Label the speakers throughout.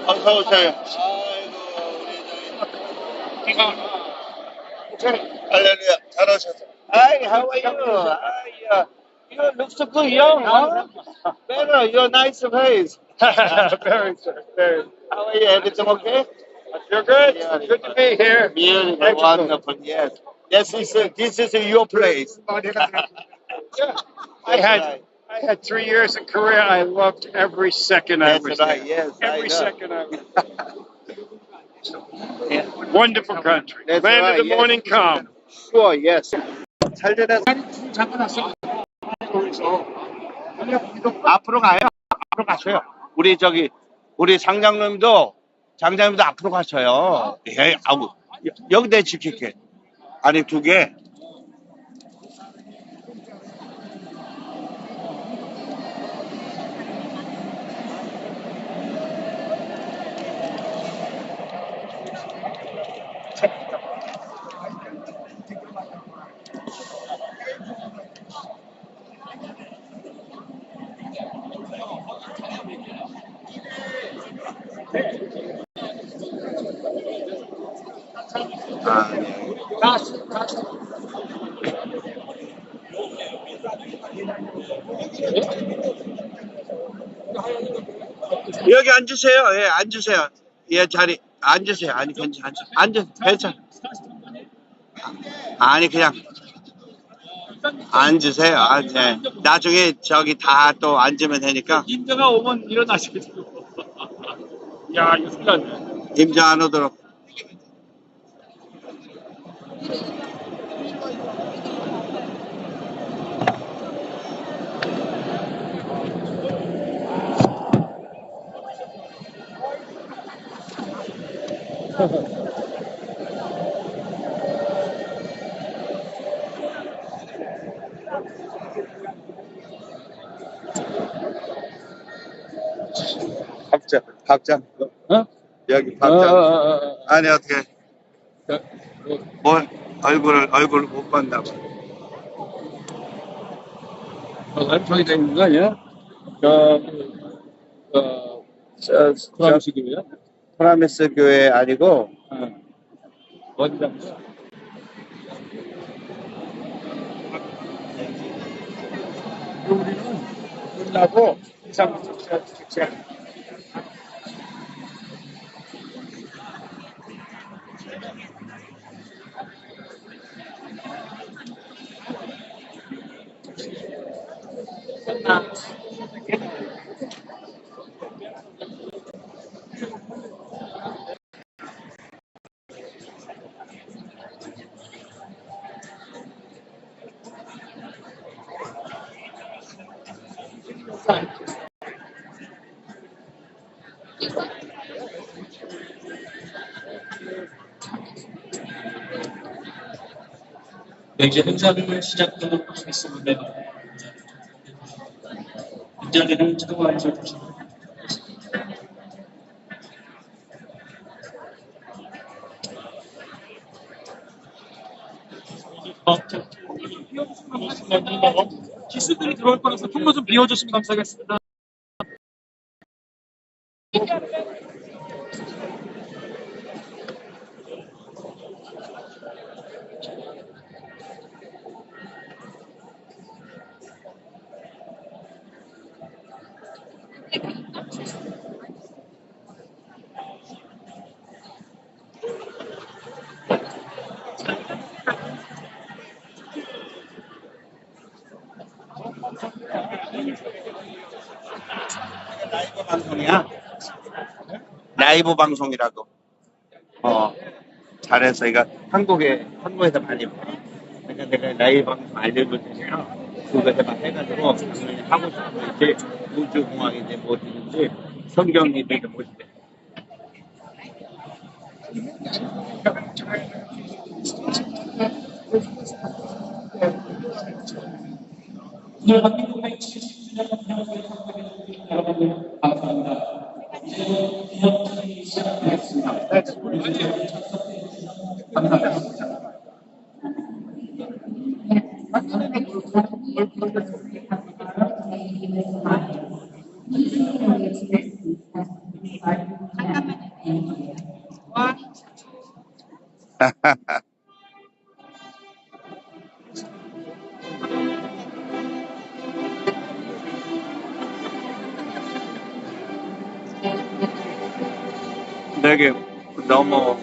Speaker 1: 어서 오세요. 할렐루야. 잘 오셨어요. Hi, how are you? Hi, you look so good, young, huh? Better, you're nice face. Very good. Very. How are you? Everything okay? You're good. Yeah, good to be here. Beautiful, wonderful. Yes. Yes, this is your place.
Speaker 2: Yeah. I had 3 years in Korea. I loved every second I was
Speaker 1: That's right.
Speaker 2: there.
Speaker 1: Yes,
Speaker 2: Every
Speaker 1: I know.
Speaker 2: second I was
Speaker 1: Yeah.
Speaker 2: Wonderful country.
Speaker 1: That's
Speaker 2: Land
Speaker 1: right,
Speaker 2: of the
Speaker 1: yes.
Speaker 2: morning come.
Speaker 1: Sure, yes. 잘 지냈어? 앞으로 가요. 앞으로 가셔요. 우리 장장님도 앞으로 가셔요. 예, 아우. 여기 내 지킬게. 아니, 2개. 아, 네. 여기 앉으세요. 예, 앉으세요. 예, 자리 앉으세요. 아니, 괜찮아. 괜찮아. 아니, 그냥 앉으세요. 아, 네. 나중에 저기 다 또 앉으면 되니까.
Speaker 2: 임자가 오면 일어나시겠죠. 야, 이거 순간네.
Speaker 1: 임자 안 오도록. 박장.
Speaker 2: 어?
Speaker 1: 여기 박장. 아니, 어떻게. 뭘, 얼굴을 못 봤나 봐.
Speaker 2: 저기 되는 거 아니야? 프랑스 교회야?
Speaker 1: 프라미스 교회 아니고,
Speaker 2: 어디다? 우리는 끝나고 이상식
Speaker 3: 이제 행사를 시작하도록 하겠습니다. 인자들을 차고 앉아주시고
Speaker 2: 기수들이 들어올 거라서 통로 좀 비워주시면 감사하겠습니다.
Speaker 1: 라이브 방송이야. 라이브 방송이라고. 잘했어. 이거 한국에서 많이 봐. 그러니까 내가 라이브 방송 알려줄 테니까 그거 해가지고 당연히 하고 싶은 거 이제 우주공항인지 뭐든지 성경님들도 보시대.
Speaker 3: 오늘 한민국의 70주년 기념을 참석해주신 여러분들 감사합니다. 이제 기념식이 시작되겠습니다. 우리 참석해주셔서 감사합니다.
Speaker 1: 되게 너무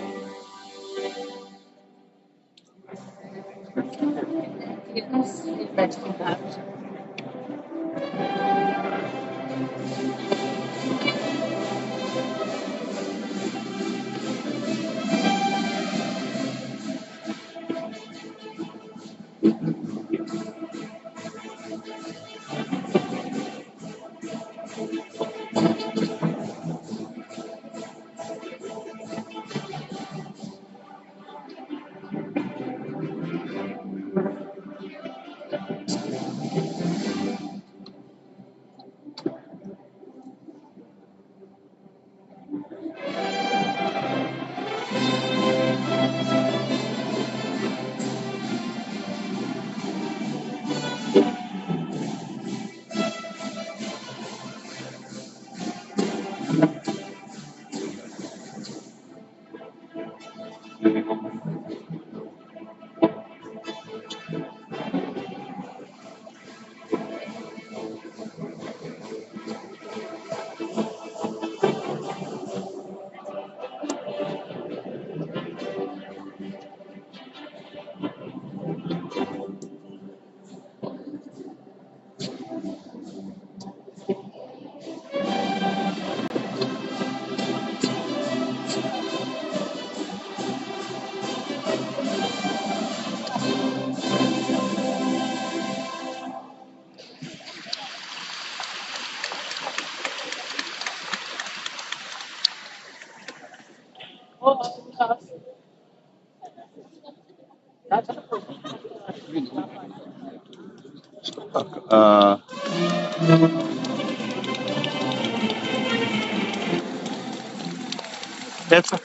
Speaker 1: 됐어.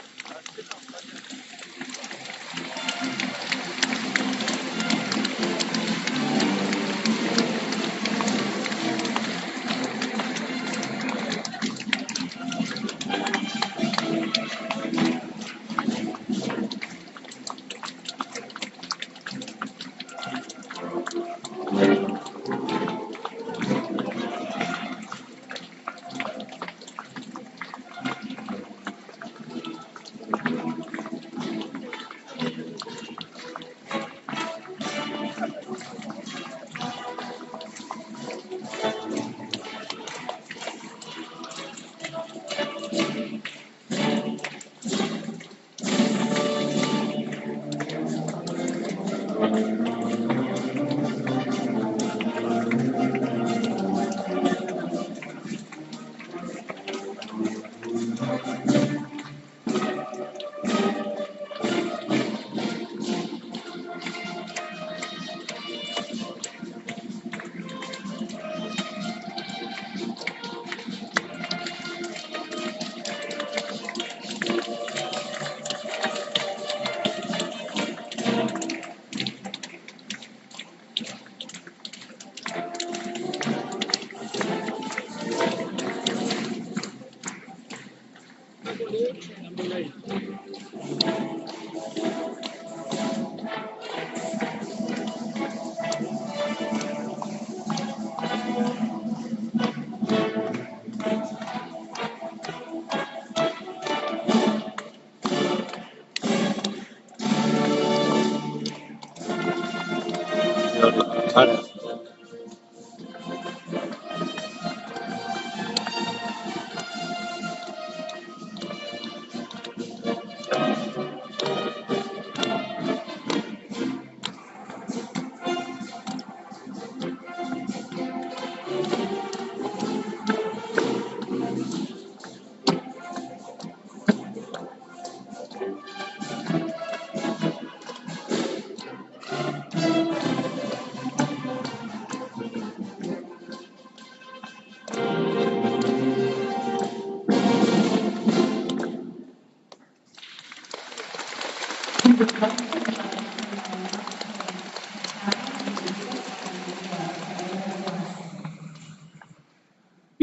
Speaker 1: 잘해.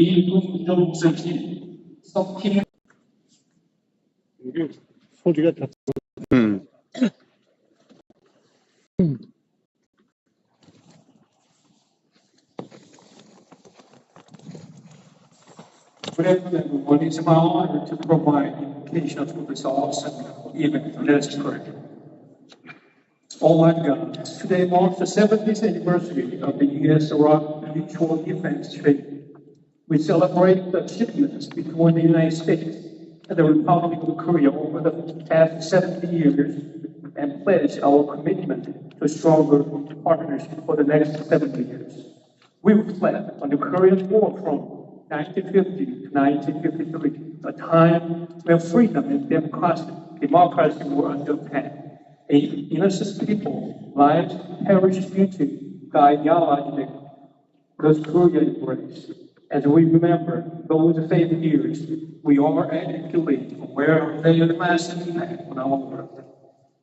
Speaker 3: 미국 우정무술팀 서팀
Speaker 2: 이게 소리가 다.
Speaker 3: Good afternoon, everyone. It's my honor to provide invitation for this awesome event. Let us pray. Almighty God, today marks the 70th anniversary of the U.S.-Iraq Mutual Defense Treaty. We celebrate the achievements between the United States and the Republic of Korea over the past 70 years and pledge our commitment to stronger partnership for the next 70 years. We reflect on the Korean War from 1950 to 1953, a time when freedom and democracy were under attack. Innocent people, lives perished due to the ideology that Korea embraced. As we remember those favorite years, we are acutely aware of their massive impact on our world.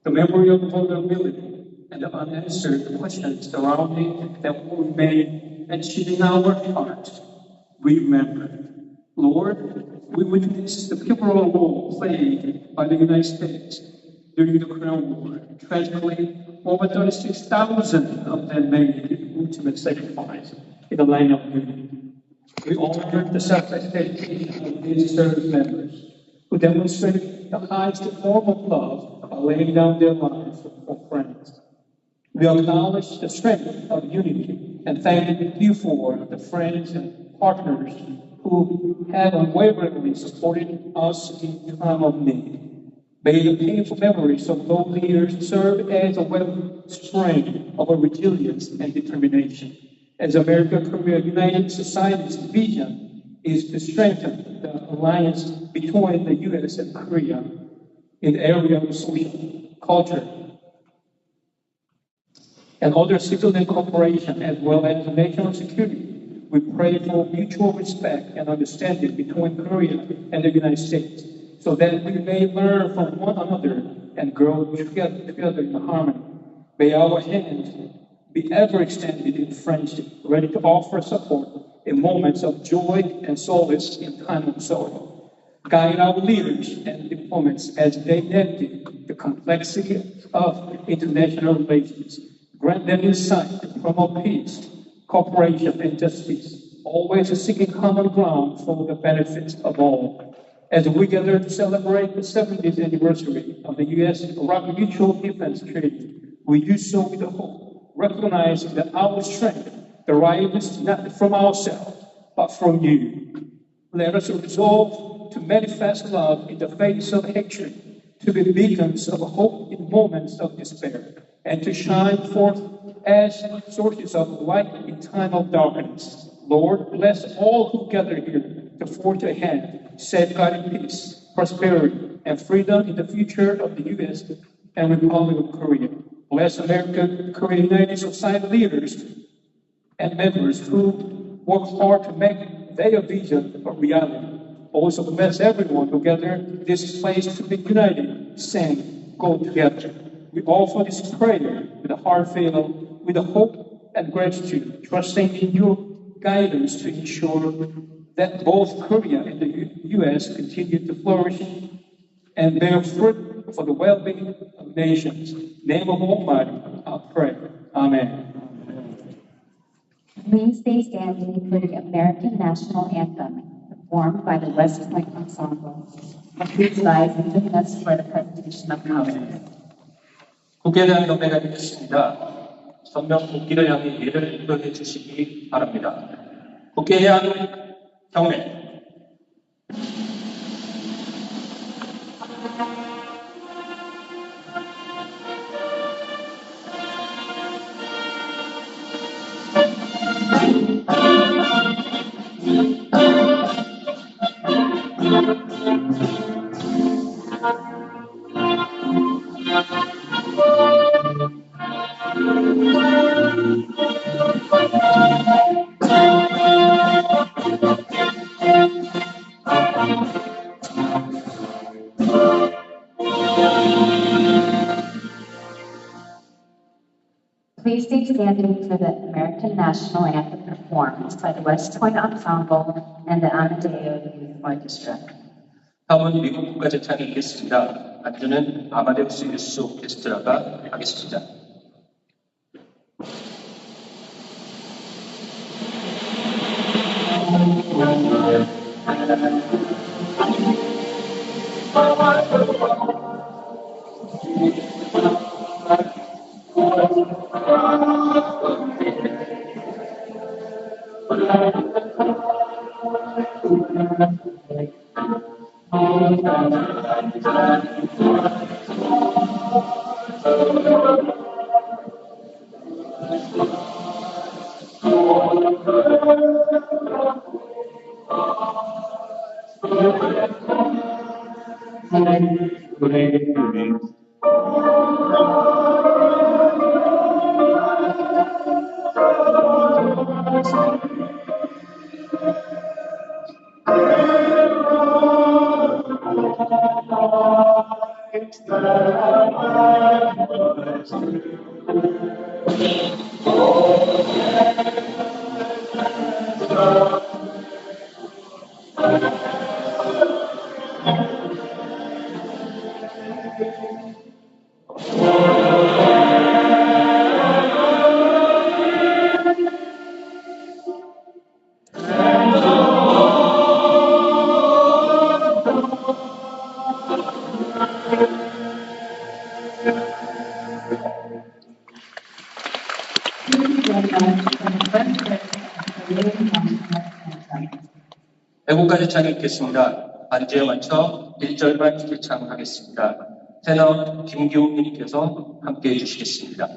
Speaker 3: The memory of vulnerability and the unanswered questions surrounding that will remain etched in our hearts. We remember, Lord, we witness the pivotal role played by the United States during the Korean War. Tragically, over 36,000 of them made the ultimate sacrifice in the line of duty. We honor the selfless dedication of these service members who demonstrated the highest form of love by laying down their lives for friends. We acknowledge the strength of unity and thank you for the friends and partners who have unwaveringly supported us in time of need. May the painful memories of those leaders serve as a wellspring of resilience and determination. As America-Korea United Society's vision is to strengthen the alliance between the U.S. and Korea in the area of social, culture, and other civilian cooperation, as well as national security. We pray for mutual respect and understanding between Korea and the United States, so that we may learn from one another and grow together in harmony. May our hands be ever extended in friendship, ready to offer support in moments of joy and solace in time of sorrow. Guide our leaders and diplomats as they navigate the complexity of international relations. Grant them insight to promote peace, cooperation, and justice, always seeking common ground for the benefit of all. As we gather to celebrate the 70th anniversary of the U.S.-Iraq Mutual Defense Treaty, we do so with the hope, recognizing that our strength derives not from ourselves, but from you. Let us resolve to manifest love in the face of hatred, to be beacons of hope in moments of despair, and to shine forth as sources of light in time of darkness. Lord, bless all who gather here to forge ahead, safeguarding peace, prosperity, and freedom in the future of the U.S. and Republic of Korea. Bless America-Korea United Society leaders and members who work hard to make their vision a reality. Also bless everyone who gathered this place to be united, saying, go together. We offer this prayer with a heart filled with hope and gratitude, trusting in your guidance to ensure that both Korea and the U.S. continue to flourish and bear fruit for the well-being of nations. Name of Almighty, I pray. Amen.
Speaker 4: Please stay standing for the American National Anthem, performed by the West Point Ensemble. And please rise and join us for the presentation of colors.
Speaker 3: 국기에 대한 경례가 있겠습니다. 전면 국기를 향해 예를 인도해 주시기 바랍니다. 국기에 대한 경례.
Speaker 4: National Anthem performed by the West Point Ensemble and the Amadeo Youth Orchestra.
Speaker 3: 다음은 미국 국가제창이 있겠습니다. 안주는 아마데우스 유스 오케스트라가 하겠습니다. 애국가제창이 있겠습니다. 반주에 맞춰 1절만 제창하겠습니다. 테너 김기호님께서 함께해 주시겠습니다.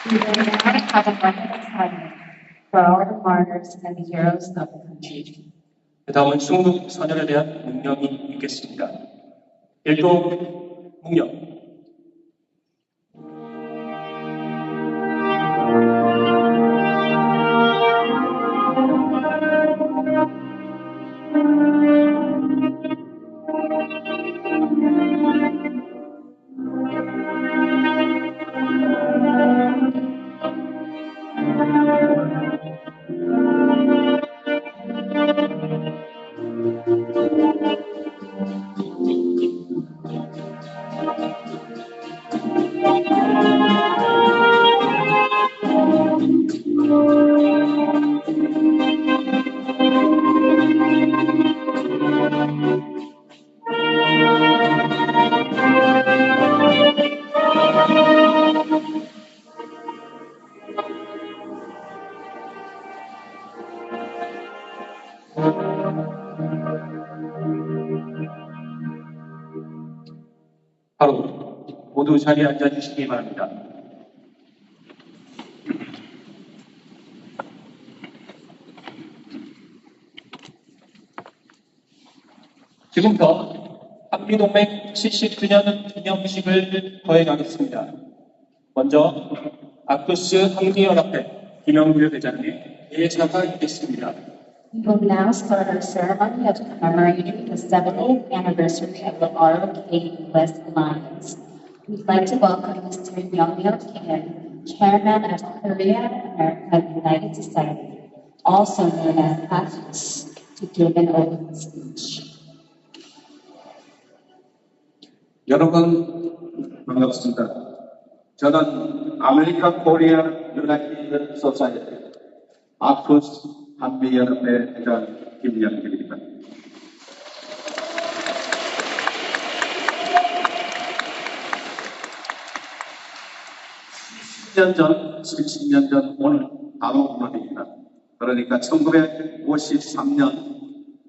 Speaker 4: We will now have a moment of silence for all the martyrs and the heroes of the country.
Speaker 3: 다음은 중국 선열에 대한 묵념이 있겠습니다. 1도 묵념. 바로 모두 자리에 앉아주시기 바랍니다. 지금부터 한미동맹 79년 기념식을 거행하겠습니다. 먼저 아크스 한미연합회 김영규 대장의 예사가 있겠습니다.
Speaker 4: We will now start our ceremony of commemorating the 70th anniversary of the ROK-US Alliance. We'd like to welcome Mr. Youngmyo Kim, chairman of Korea-America United Society, also known as KASUS, to give an opening speech.
Speaker 5: 여러분 반갑습니다. 저는 아메리칸 코리아 유나이티드 소사이어티 아쿠스 한미연합회 회장 김영길입니다. 70년 전 오늘 바로 오늘입니다. 그러니까 1953년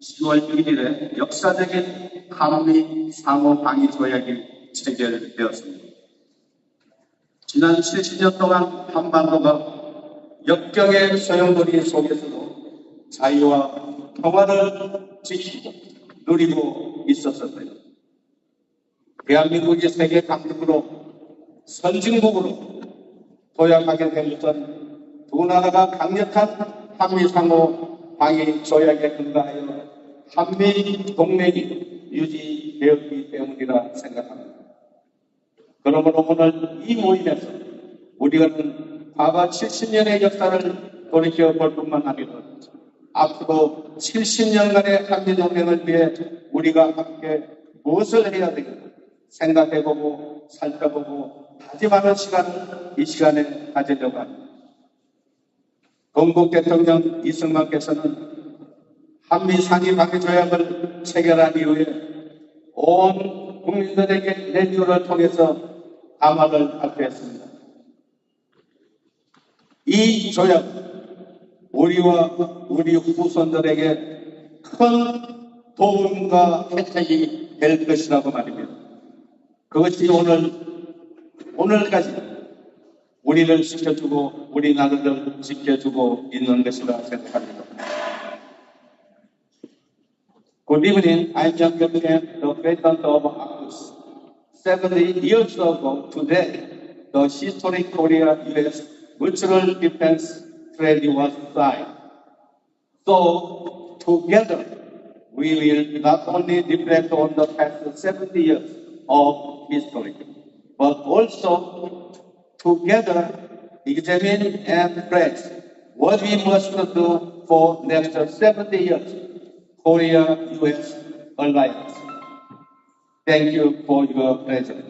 Speaker 5: 10월 1일에 역사적인 한미 상호 방위 조약이 체결되었습니다. 지난 70년 동안 한반도가 역경의 소용돌이 속에서도 자유와 평화를 지키고 누리고 있었어요. 대한민국이 세계 강국으로 선진국으로 도약하게 되었던 두 나라가 강력한 한미 상호 방위 조약에 근거하여 한미 동맹이 유지되었기 때문이라 생각합니다. 그러므로 오늘 이 모임에서 우리는 과거 70년의 역사를 돌이켜 볼 뿐만 아니라 앞으로 70년간의 한미동맹을 위해 우리가 함께 무엇을 해야 되는가 생각해보고 살펴보고 다짐하는 시간을 이 시간에 가지려고 합니다. 건국 대통령 이승만께서는 한미 상위 방위 조약을 체결한 이후에 온 국민들에게 내주를 통해서 담화를 발표했습니다. 이 조약 우리와 우리 후손들에게 큰 도움과 혜택이 될 것이라고 말입니다. 그것이 오늘까지 우리를 지켜주고 우리 나라를 지켜주고 있는 것이라 생각합니다. Good evening, I'm Young Kim, the president of ACUS. 70 years ago today, the historic Korea-US Mutual Defense Treaty was signed. So, together, we will not only reflect on the past 70 years of history, but also together examine and pledge what we must do for next 70 years, Korea-US alliance. Thank you for your presence.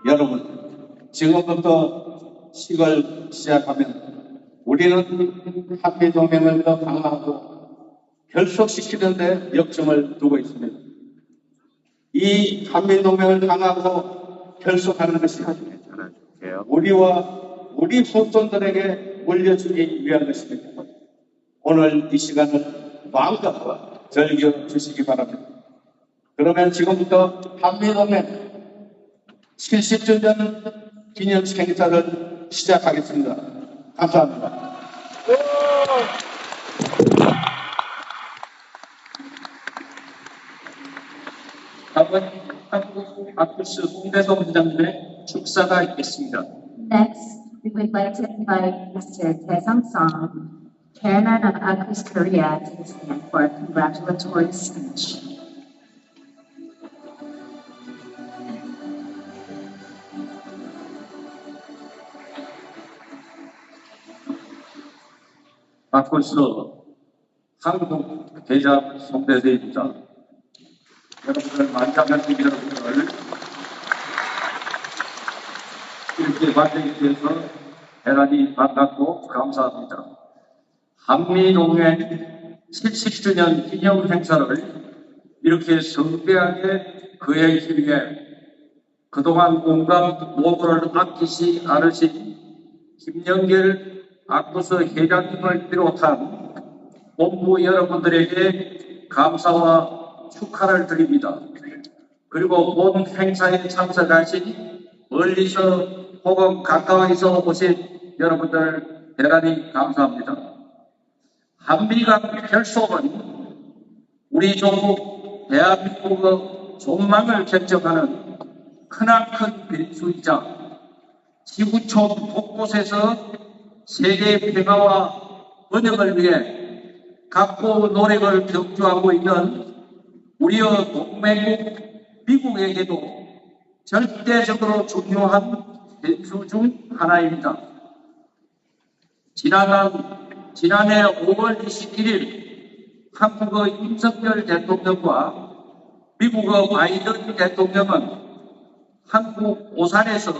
Speaker 5: 여러분, 지금부터 식을 시작하면 우리는 한미동맹을 더 강화하고 결속시키는 데 역점을 두고 있습니다. 이 한미동맹을 강화하고 결속하는 것이 우리와 우리 후손들에게 물려주기 위한 것입니다. 오늘 이 시간을 마음껏 즐겨주시기 바랍니다. 그러면 지금부터 한미동맹 70주년 기념 행사를 시작하겠습니다. 감사합니다.
Speaker 3: 다음은 한국 아쿠스 홍대성 회장님의 축사가 있겠습니다.
Speaker 4: Next, we would like to invite Mr. Taesung Song, chairman of ACUS Korea, to stand for a congratulatory speech.
Speaker 5: 아쿠스 한국 대장 송대세입니다. 여러분들 만장한 TV 여러분들 이렇게 만나게 되어서 대단히 반갑고 감사합니다. 한미동맹 70주년 기념 행사를 이렇게 성대하게 거행하기 위해 그동안 온갖 노고를 아끼지 않으신 김영길 아쿠스 회장님을 비롯한 본부 여러분들에게 감사와 축하를 드립니다. 그리고 본 행사에 참석하신 멀리서 혹은 가까이서 오신 여러분들 대단히 감사합니다. 한미간 결속은 우리 조국 대한민국의 존망을 결정하는 크나큰 변수이자 지구촌 곳곳에서 세계 평화와 번영을 위해 각고 노력을 경주하고 있는 우리의 동맹국 미국에게도 절대적으로 중요한
Speaker 3: 변수 중 하나입니다. 지난해 5월 21일 한국의 윤석열 대통령과 미국의 바이든 대통령은 한국 오산에서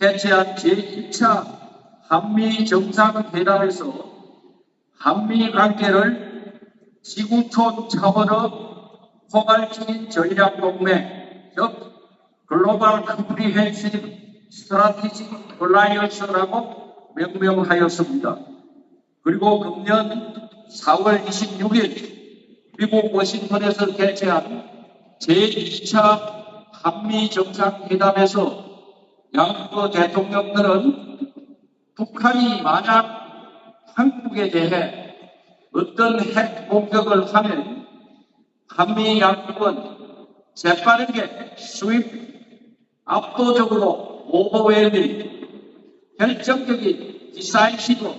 Speaker 3: 개최한 제1차 한미 정상회담에서 한미 관계를 지구촌 차원의 포괄적인 전략 동맹, 즉 글로벌 컴프리헨시브 스트래티직 얼라이언스라고 명명하였습니다. 그리고 금년 4월 26일 미국 워싱턴에서 개최한 제2차 한미 정상회담에서 양국 대통령들은 북한이 만약 한국에 대해 어떤 핵 공격을 하면 한미 양국은 재빠르게 압도적으로 오버웰밍, 결정적인 디사이시브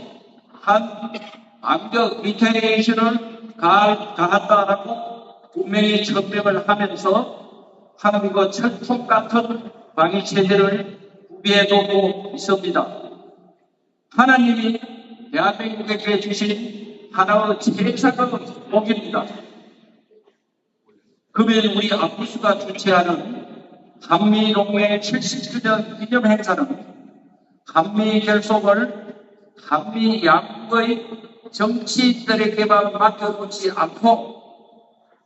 Speaker 3: 한 반격 리테리에이션을 가한다라고 분명히 천명을 하면서 한국의 철통 같은 방위 체제를 구비해두고 있습니다. 하나님이 대한민국에게 주신 하나의 최상의 복입니다. 금일 우리 안보수가 주최하는 한미동맹 70주년 기념 행사는 한미 결속을 한미 양국의 정치인들에게만 맡겨두지 않고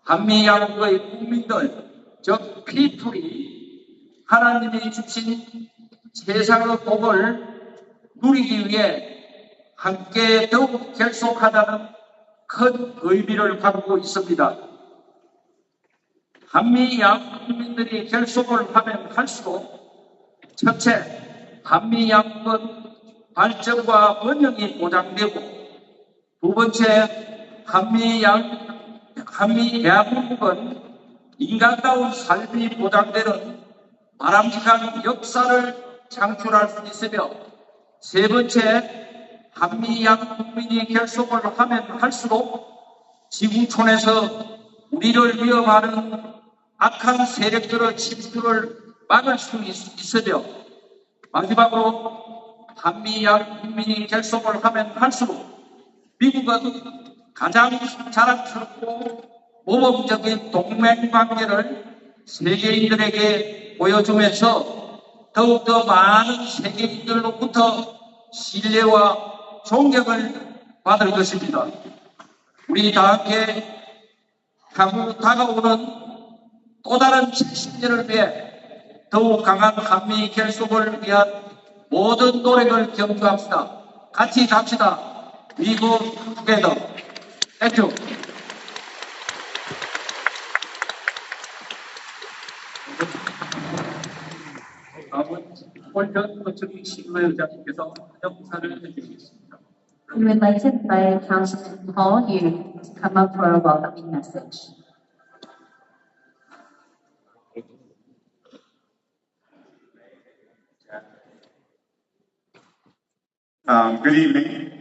Speaker 3: 한미 양국의 국민들, 즉 피플이 하나님이 주신 세상의 복을 누리기 위해 함께 더욱 결속하다는 큰 의미를 갖고 있습니다. 한미 양국 국민들이 결속을 하면 할수록 첫째, 한미 양국은 발전과 번영이 보장되고 두 번째, 한미 대한민국은 인간다운 삶이 보장되는 바람직한 역사를 창출할 수 있으며 세 번째, 한미 양 국민이 결속을 하면 할수록 지구촌에서 우리를 위협하는 악한 세력들의 침투를 막을 수 있으며 마지막으로 한미 양 국민이 결속을 하면 할수록 미국은 가장 자랑스럽고 모범적인 동맹관계를 세계인들에게 보여주면서 더욱더 많은 세계인들로부터 신뢰와 존경을 받을 것입니다. 우리 다 함께 향후 다가오는 또 다른 70년을 위해 더욱 강한 한미 결속을 위한 모든 노력을 경주합시다. 같이 갑시다. We go together. Thank you.
Speaker 4: We would like to invite Councilman Paul Yu to come up for a welcoming message.
Speaker 6: Good evening.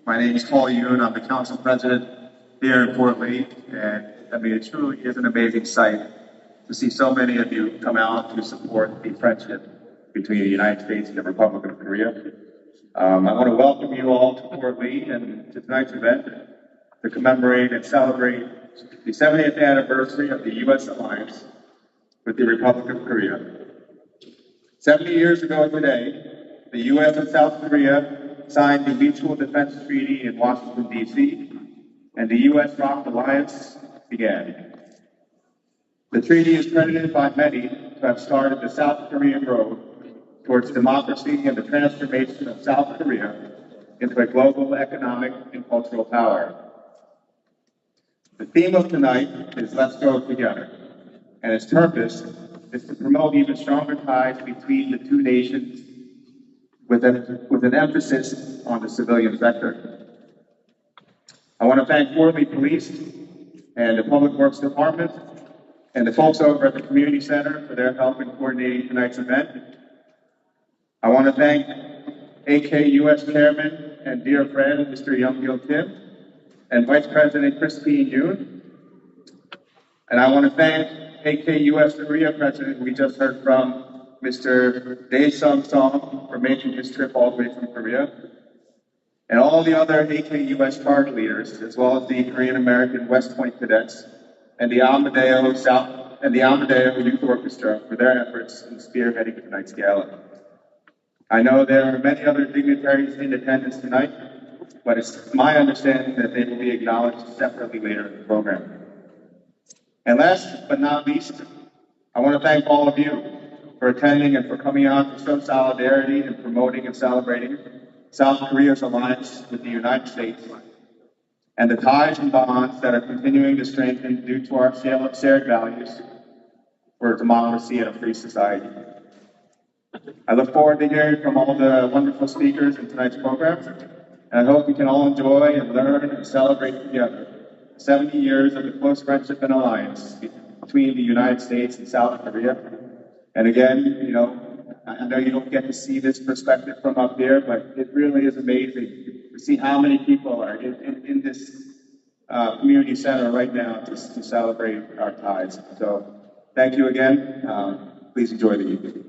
Speaker 6: My name is Paul Yoon. I'm the council president here in Fort Lee. And it truly is an amazing sight to see so many of you come out to support the friendship between the United States and the Republic of Korea. I want to welcome you all to Fort Lee and to tonight's event to commemorate and celebrate the 70th anniversary of the U.S. alliance with the Republic of Korea. 70 years ago today, the U.S. and South Korea signed the Mutual Defense Treaty in Washington, D.C., and the U.S.-ROC alliance began. The treaty is credited by many to have started the South Korean road towards democracy and the transformation of South Korea into a global economic and cultural power. The theme of tonight is Let's Go Together, and its purpose is to promote even stronger ties between the two nations with an emphasis on the civilian sector. I want to thank Fort Lee Police and the Public Works Department and the folks over at the Community Center for their help in coordinating tonight's event. I want to thank AKUS Chairman and dear friend, Mr. Young-Gil Kim, and Vice President Christine Yoon. And I want to thank AKUS Korea President we just heard from, Mr. Dae Sung Song for making his trip all the way from Korea, and all the other AK-US charge leaders, as well as the Korean American West Point cadets, and the Amadeo Youth Orchestra for their efforts in spearheading tonight's gala. I know there are many other dignitaries in attendance tonight, but it's my understanding that they will be acknowledged separately later in the program. And last but not least, I want to thank all of you for attending and for coming out to show solidarity in promoting and celebrating South Korea's alliance with the United States and the ties and bonds that are continuing to strengthen due to our shared values for democracy and a free society. I look forward to hearing from all the wonderful speakers in tonight's program, and I hope we can all enjoy and learn and celebrate together 70 years of the close friendship and alliance between the United States and South Korea. And again, I know you don't get to see this perspective from up here, but it really is amazing to see how many people are in this community center right now to celebrate our ties. So thank you again. Please enjoy the evening.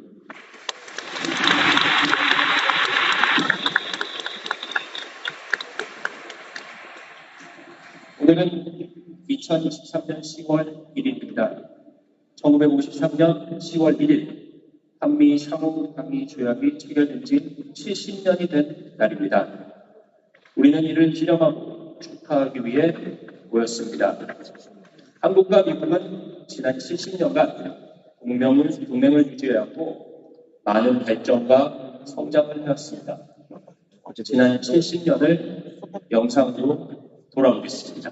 Speaker 3: 오늘은 2023년 10월 1일입니다. 1953년 10월 1일 한미 상호 방위 조약이 체결된 지 70년이 된 날입니다. 우리는 이를 기념하고 축하하기 위해 모였습니다. 한국과 미국은 지난 70년간 동맹을 유지해왔고 많은 발전과 성장을 해왔습니다. 지난 70년을 영상으로 돌아오겠습니다.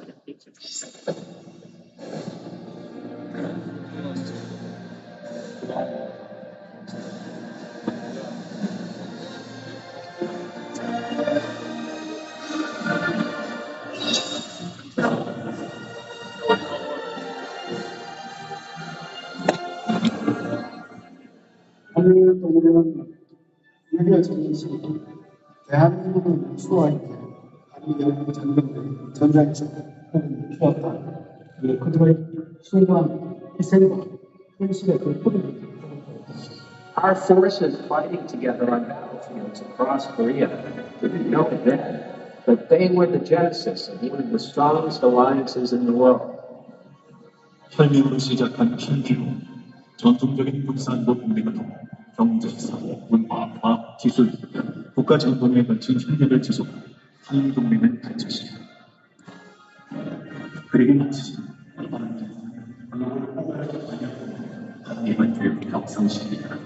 Speaker 7: 오늘 동맹은 6.25 전쟁시 대한민국을 수호할 때 한미 전쟁들 전장에서 주었다. 그들의 숭고한 희생과 헌신의 그 뿌리를
Speaker 8: Our forces fighting together on battlefields across Korea didn't know then that they were the genesis of one of the strongest alliances in the world.
Speaker 9: 혈맹으로 시작한 신기로 전통적인 군사안보 동맹으로 경제, 사회, 문화, 과학, 기술, 국가 전통에 걸친 협력을 지속한 한미동맹을 발전시켰다. 그리고 마치 한미관계의 격상시키다.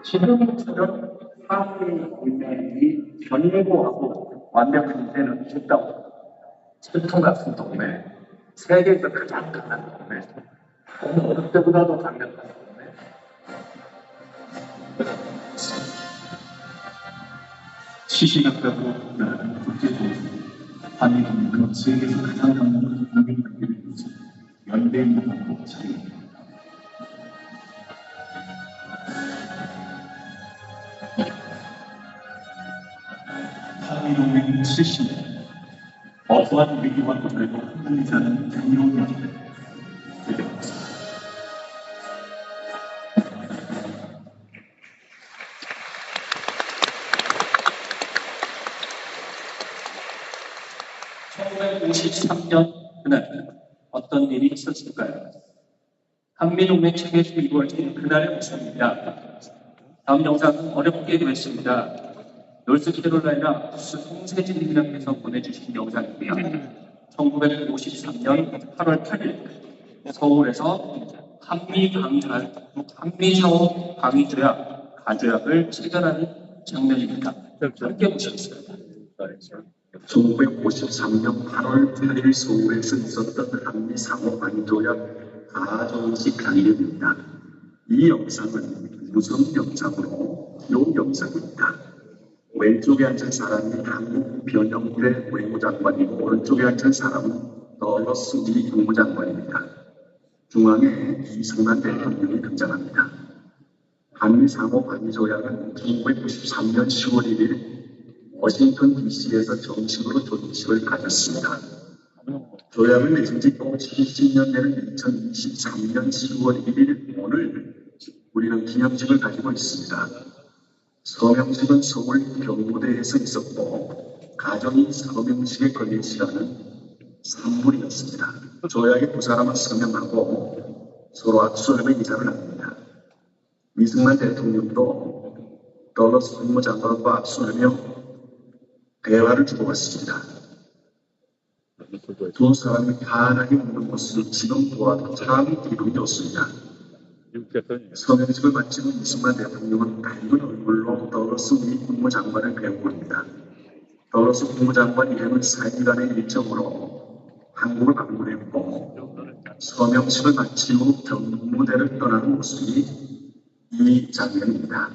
Speaker 8: 지금처럼 한미 동맹이 견고하고 완벽한 때는 없다고. 철통 같은 동맹, 세계에서 가장 강한 동맹, 어느 때보다도 강력한 동맹.
Speaker 9: 시시각각으로 나아가는 국제적으로 한미동맹은 세계에서 가장 강한 동맹 관계를 유지, 연대문화로 자리합니다. 한미동맹은 70년 어떠한 위기와 고난에도 흔들리지 않는 경이로운 역사를 이뤄냈습니다.
Speaker 3: (1953년) 그날 어떤 일이 있었을까요? 한미동맹 체결이 이루어진 그날의 모습입니다. 다음 영상은 어렵게 구했습니다. 노스캐롤라이나 부스 송세진님께서 보내주신 영상이고요. 1953년 8월 8일 서울에서 한미상호 방위조약 가조약을 체결하는 장면입니다. 함께 보시겠습니다.
Speaker 9: 1953년 8월 8일 서울에서 있었던 한미 상호 방위조약 가정식 강의입니다. 이 영상은 무선 영상으로 요 영상입니다. 왼쪽에 앉은 사람이 한국 변형태 외무장관이고 오른쪽에 앉은 사람은 더러스 미 국무장관입니다. 중앙에 이승만 대통령이 등장합니다. 한미 상호 방위조약은 1993년 10월 1일 워싱턴 DC에서 정식으로 조직식을 가졌습니다. 조약을 맺은 지 또 70년 되는 2023년 10월 1일 오늘 우리 우리는 기념식을 가지고 있습니다. 서명식은 서울 경무대에서 있었고 가정이 서명식에 걸린 시간은 3분이었습니다. 조약에 두 사람은 서명하고 서로 악수하며 인사를 합니다. 이승만 대통령도 덜러스 국무장관과 악수하며 대화를 주고받습니다. 두 사람이 환하게 웃는 모습을 지금 보아도 참 기분이 좋습니다. 서명식을 마치고 이승만 대통령은 밝은 얼굴로 덜러스 미 국무장관을 배워봅니다. 덜러스 국무장관 일행은 4일간의 일정으로 한국을 방문했고 서명식을 마치고 경무대를 떠나는 모습이 이 장면입니다.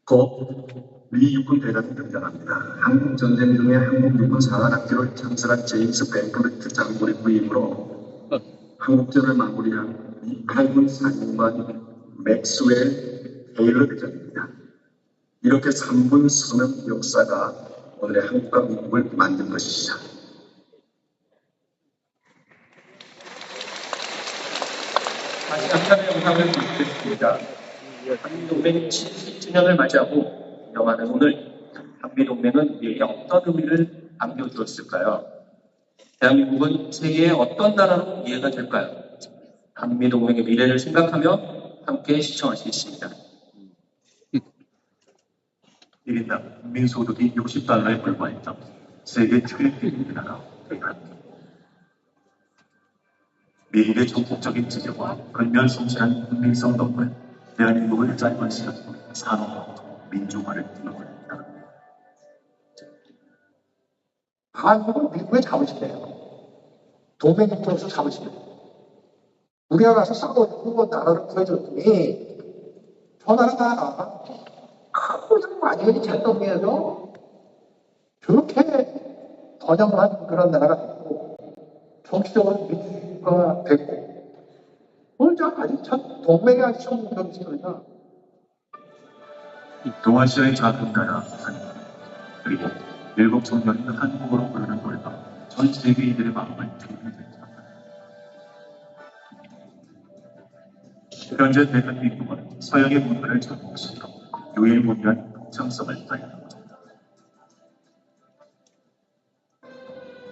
Speaker 9: 곧 미 육군 대장이 등장합니다. 한국 전쟁 중에 한국 육군 사관학교를 창설한 제임스 뱅클리트 장군의 부임으로 한국전을 마무리한 이 8군 사령관 맥스웰 테일러 대장입니다. 이렇게 3분 서명 역사가 오늘의 한국과 미국을 만든 것이죠.
Speaker 8: 다시 한 편의 영상을 보여드리겠습니다. 한미동맹 70주년을 맞이하고 기념하는 오늘 한미동맹은 우리에게 어떤 의미를 안겨주었을까요? 대한민국은 세계의 어떤 나라로 이해가 될까요? 한미동맹의 미래를 생각하며 함께 시청하시겠습니다.
Speaker 9: 1인당 국민소득이 $60에 불과했던 세계 최대의 나라 한국. 미국의 전폭적인 지지와 근면성실한 국민성 덕분에 대한민국을 짧은 시간 동안 산업화, 민주화를 이뤄냅니다.
Speaker 7: 한국은 미국의 자부심이에요. 동맹 입장에서 자부심이에요. 우리가 가서 싸우고 나라를 구해줬더니 저 나라가 큰 완전히 잿더미에서 저렇게 번영한 그런 나라가 됐고 정치적으로 민주주의가 됐고 오늘 아직 참 동맹이 아주 성공적이니까
Speaker 9: 동아시아의 작은 나라 한국, 그리고 일곱 청년이 한국어로 부르는 노래가 전 세계인들의 마음을 들게 됩니다. 현재 대한민국은 서양의 문화를 접목시켜 유일무이한 독창성을 발휘하고 있습니다.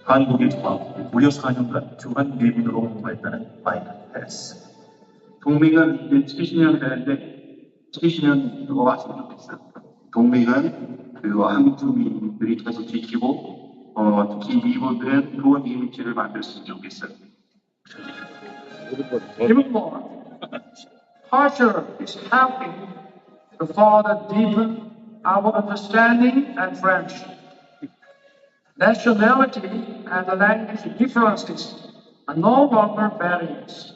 Speaker 9: 한국의 조합, 무려 4년간 주한 미군으로 공부했다는 마이클 페레스.
Speaker 10: 동맹은 이제 70년 되는데 70년 더 왔으면 좋겠어요. 동맹은 그 한국 주민들이 계속 지키고 특히 미국은 좋은 이미지를 만들었으면 좋겠어요.
Speaker 3: Even more, culture is helping to further deepen our understanding and friendship. Nationality and language differences are no longer barriers.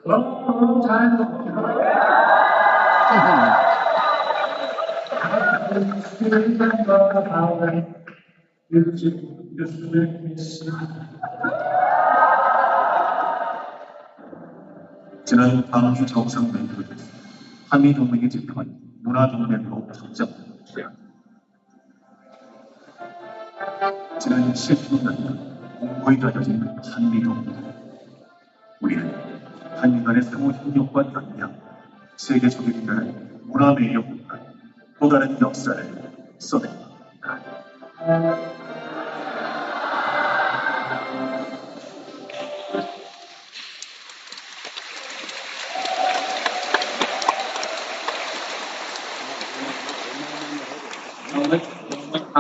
Speaker 3: Long time ago,
Speaker 9: 지난 광주 정상회의를 한미동맹의 지평은 문화동맹으로 확장됩니다. 지난 70년간 공고히 다져진 한미동맹. 우리는 한미 간의 상호 협력과 협력, 세계적인 인간의 문화 매력과 또 다른 역사를 써냅니다.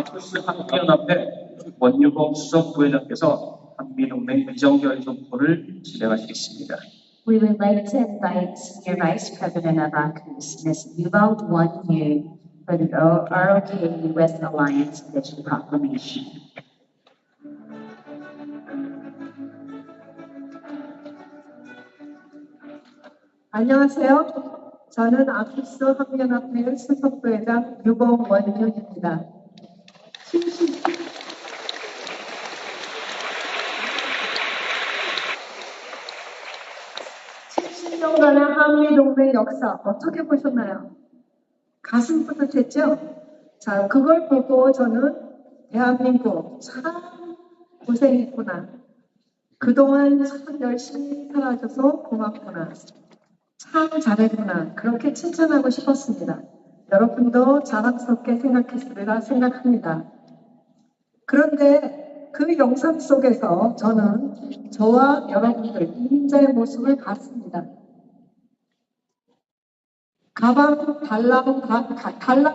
Speaker 8: 키키스타 한국연합회 원유범 수석 부회장께서 한미동맹 비정결의선포를 진행하시겠습니다.
Speaker 4: We would like to invite Senior Vice President of AUKUS, Ms. Yuval Won-Yoon, for the ROK-US Alliance Vision Proclamation.
Speaker 11: 안녕하세요. 저는 아쿠스 한국연합회 수석부회장 유범 원윤입니다. 70년간의 한미동맹 역사 어떻게 보셨나요? 가슴 뿌듯했죠? 자, 그걸 보고 저는 대한민국 참 고생했구나. 그동안 참 열심히 살아줘서 고맙구나. 참 잘했구나. 그렇게 칭찬하고 싶었습니다. 여러분도 자랑스럽게 생각했으리라 생각합니다. 그런데 그 영상 속에서 저는 저와 여러분들 이민자의 모습을 봤습니다. 달랑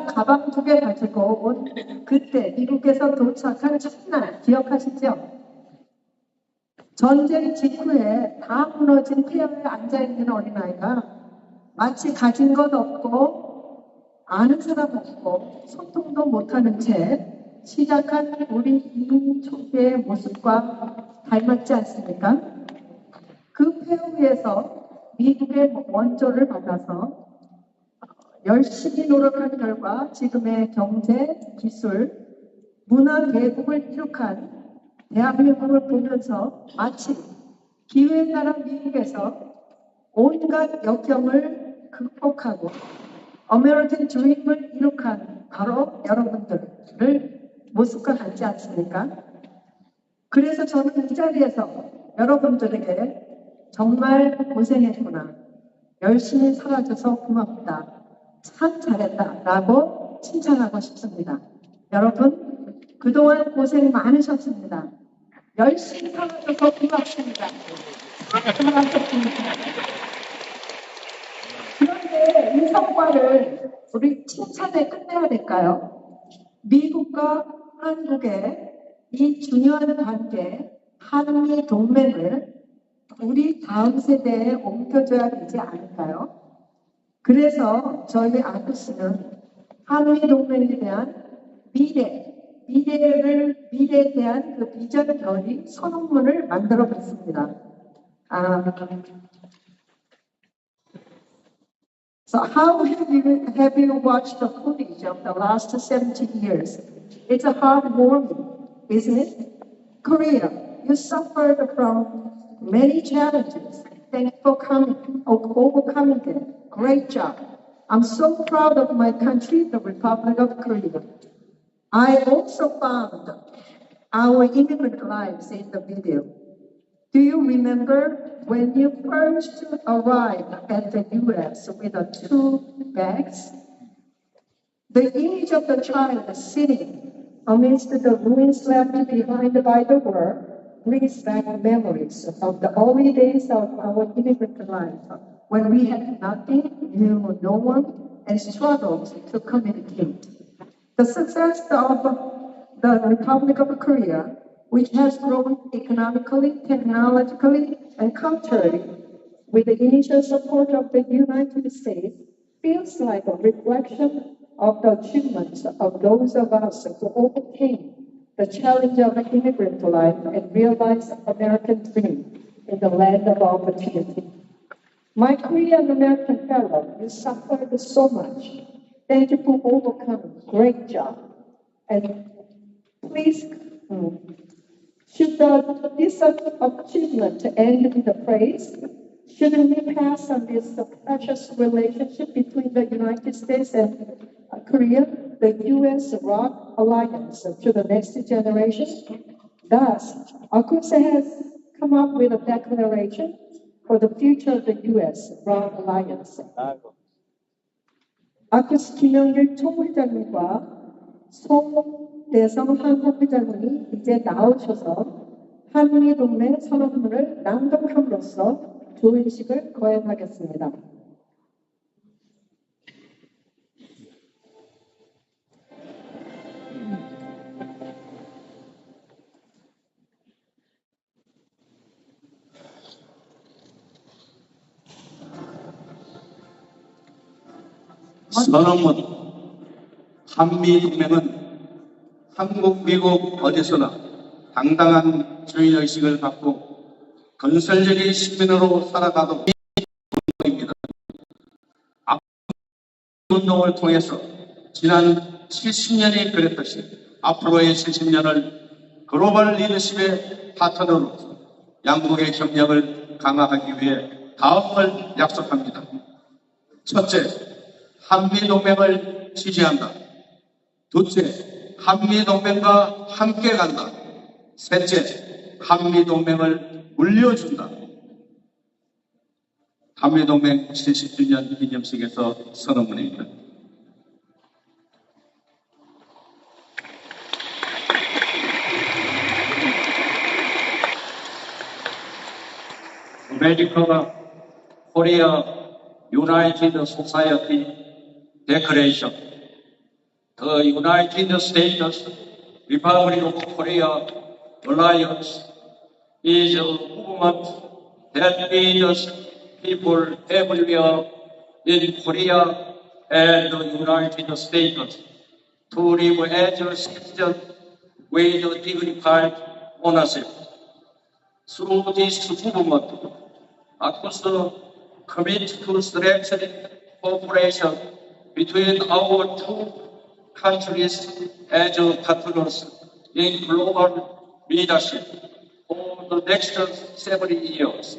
Speaker 11: 가방 2개 가지고 온 그때 미국에서 도착한 첫날 기억하시죠? 전쟁 직후에 다 무너진 폐허에 앉아있는 어린아이가 마치 가진 것 없고 아는 사람 없고 소통도 못하는 채 시작한 우리 이민 초기의 모습과 닮았지 않습니까? 그 폐허 위에서 미국의 원조를 받아서 열심히 노력한 결과 지금의 경제, 기술, 문화 대국을 이룩한 대한민국을 보면서 마치 기회의 나라 미국에서 온갖 역경을 극복하고 아메리칸 드림을 이룩한 바로 여러분들을 모습과 같지 않습니까? 그래서 저는 이 자리에서 여러분들에게 정말 고생했구나. 열심히 살아줘서 고맙다. 참 잘했다. 라고 칭찬하고 싶습니다. 여러분, 그동안 고생 많으셨습니다. 열심히 살아줘서 고맙습니다. 그런데 이 성과를 우리 칭찬에 끝내야 될까요? 미국과 한국의 이 중요한 관계, 한미 동맹을 우리 다음 세대에 옮겨줘야 되지 않을까요? 그래서 저희 아쿠스는 한미 동맹에 대한 미래에 대한 그 비전 결의 선언문을 만들어 봤습니다. So how have you watched the footage of the last 70 years? It's heartwarming, isn't it? Korea, you suffered from many challenges. Thanks for overcoming them. Great job. I'm so proud of my country, the Republic of Korea. I also found our immigrant lives in the video. Do you remember when you first arrived at the U.S. with the 2 bags? The image of the child sitting amidst the ruins left behind by the war brings back memories of the early days of our immigrant life, when we had nothing, knew no one, and struggled to communicate. The success of the Republic of Korea, which has grown economically, technologically, and culturally with the initial support of the United States, feels like a reflection of the achievements of those of us who overcame the challenge of immigrant life and realized American dream in the land of opportunity. My Korean American fellow, you suffered so much. Thank you for overcoming. Great job. And please, should this achievement end with a praise? Shouldn't we pass on this precious relationship between the United States and Korea, the U.S.-ROK alliance, to the next generation? Thus, Akusa has come up with a declaration for the future of the U.S.-ROK alliance. 아쿠스 김영길 총회장님과 송대성 한국회장님이 이제 나오셔서 한미동맹 선언문을 낭독함으로써 조인식을 거행하겠습니다.
Speaker 5: 선언문. 한미동맹은 한국, 미국 어디서나 당당한 주인의식을 갖고 건설적인 시민으로 살아가도 운동입니다. 운동을 통해서 지난 70년이 그랬듯이 앞으로의 70년을 글로벌 리더십의 파트너로 양국의 협력을 강화하기 위해 다음을 약속합니다. 첫째, 한미동맹을 지지한다. 둘째, 한미동맹과 함께 간다. 셋째, 한미동맹을 물려준다. 한미동맹 70주년 기념식에서 선언문입니다.
Speaker 8: America, Korea, United Society Declaration. The United States Republic of Korea Alliance is a movement that leads people everywhere in Korea and the United States to live as citizens with dignified ownership. Through this movement, AUKUS commits to strengthening cooperation between our two countries as partners in global leadership for the next 70 years,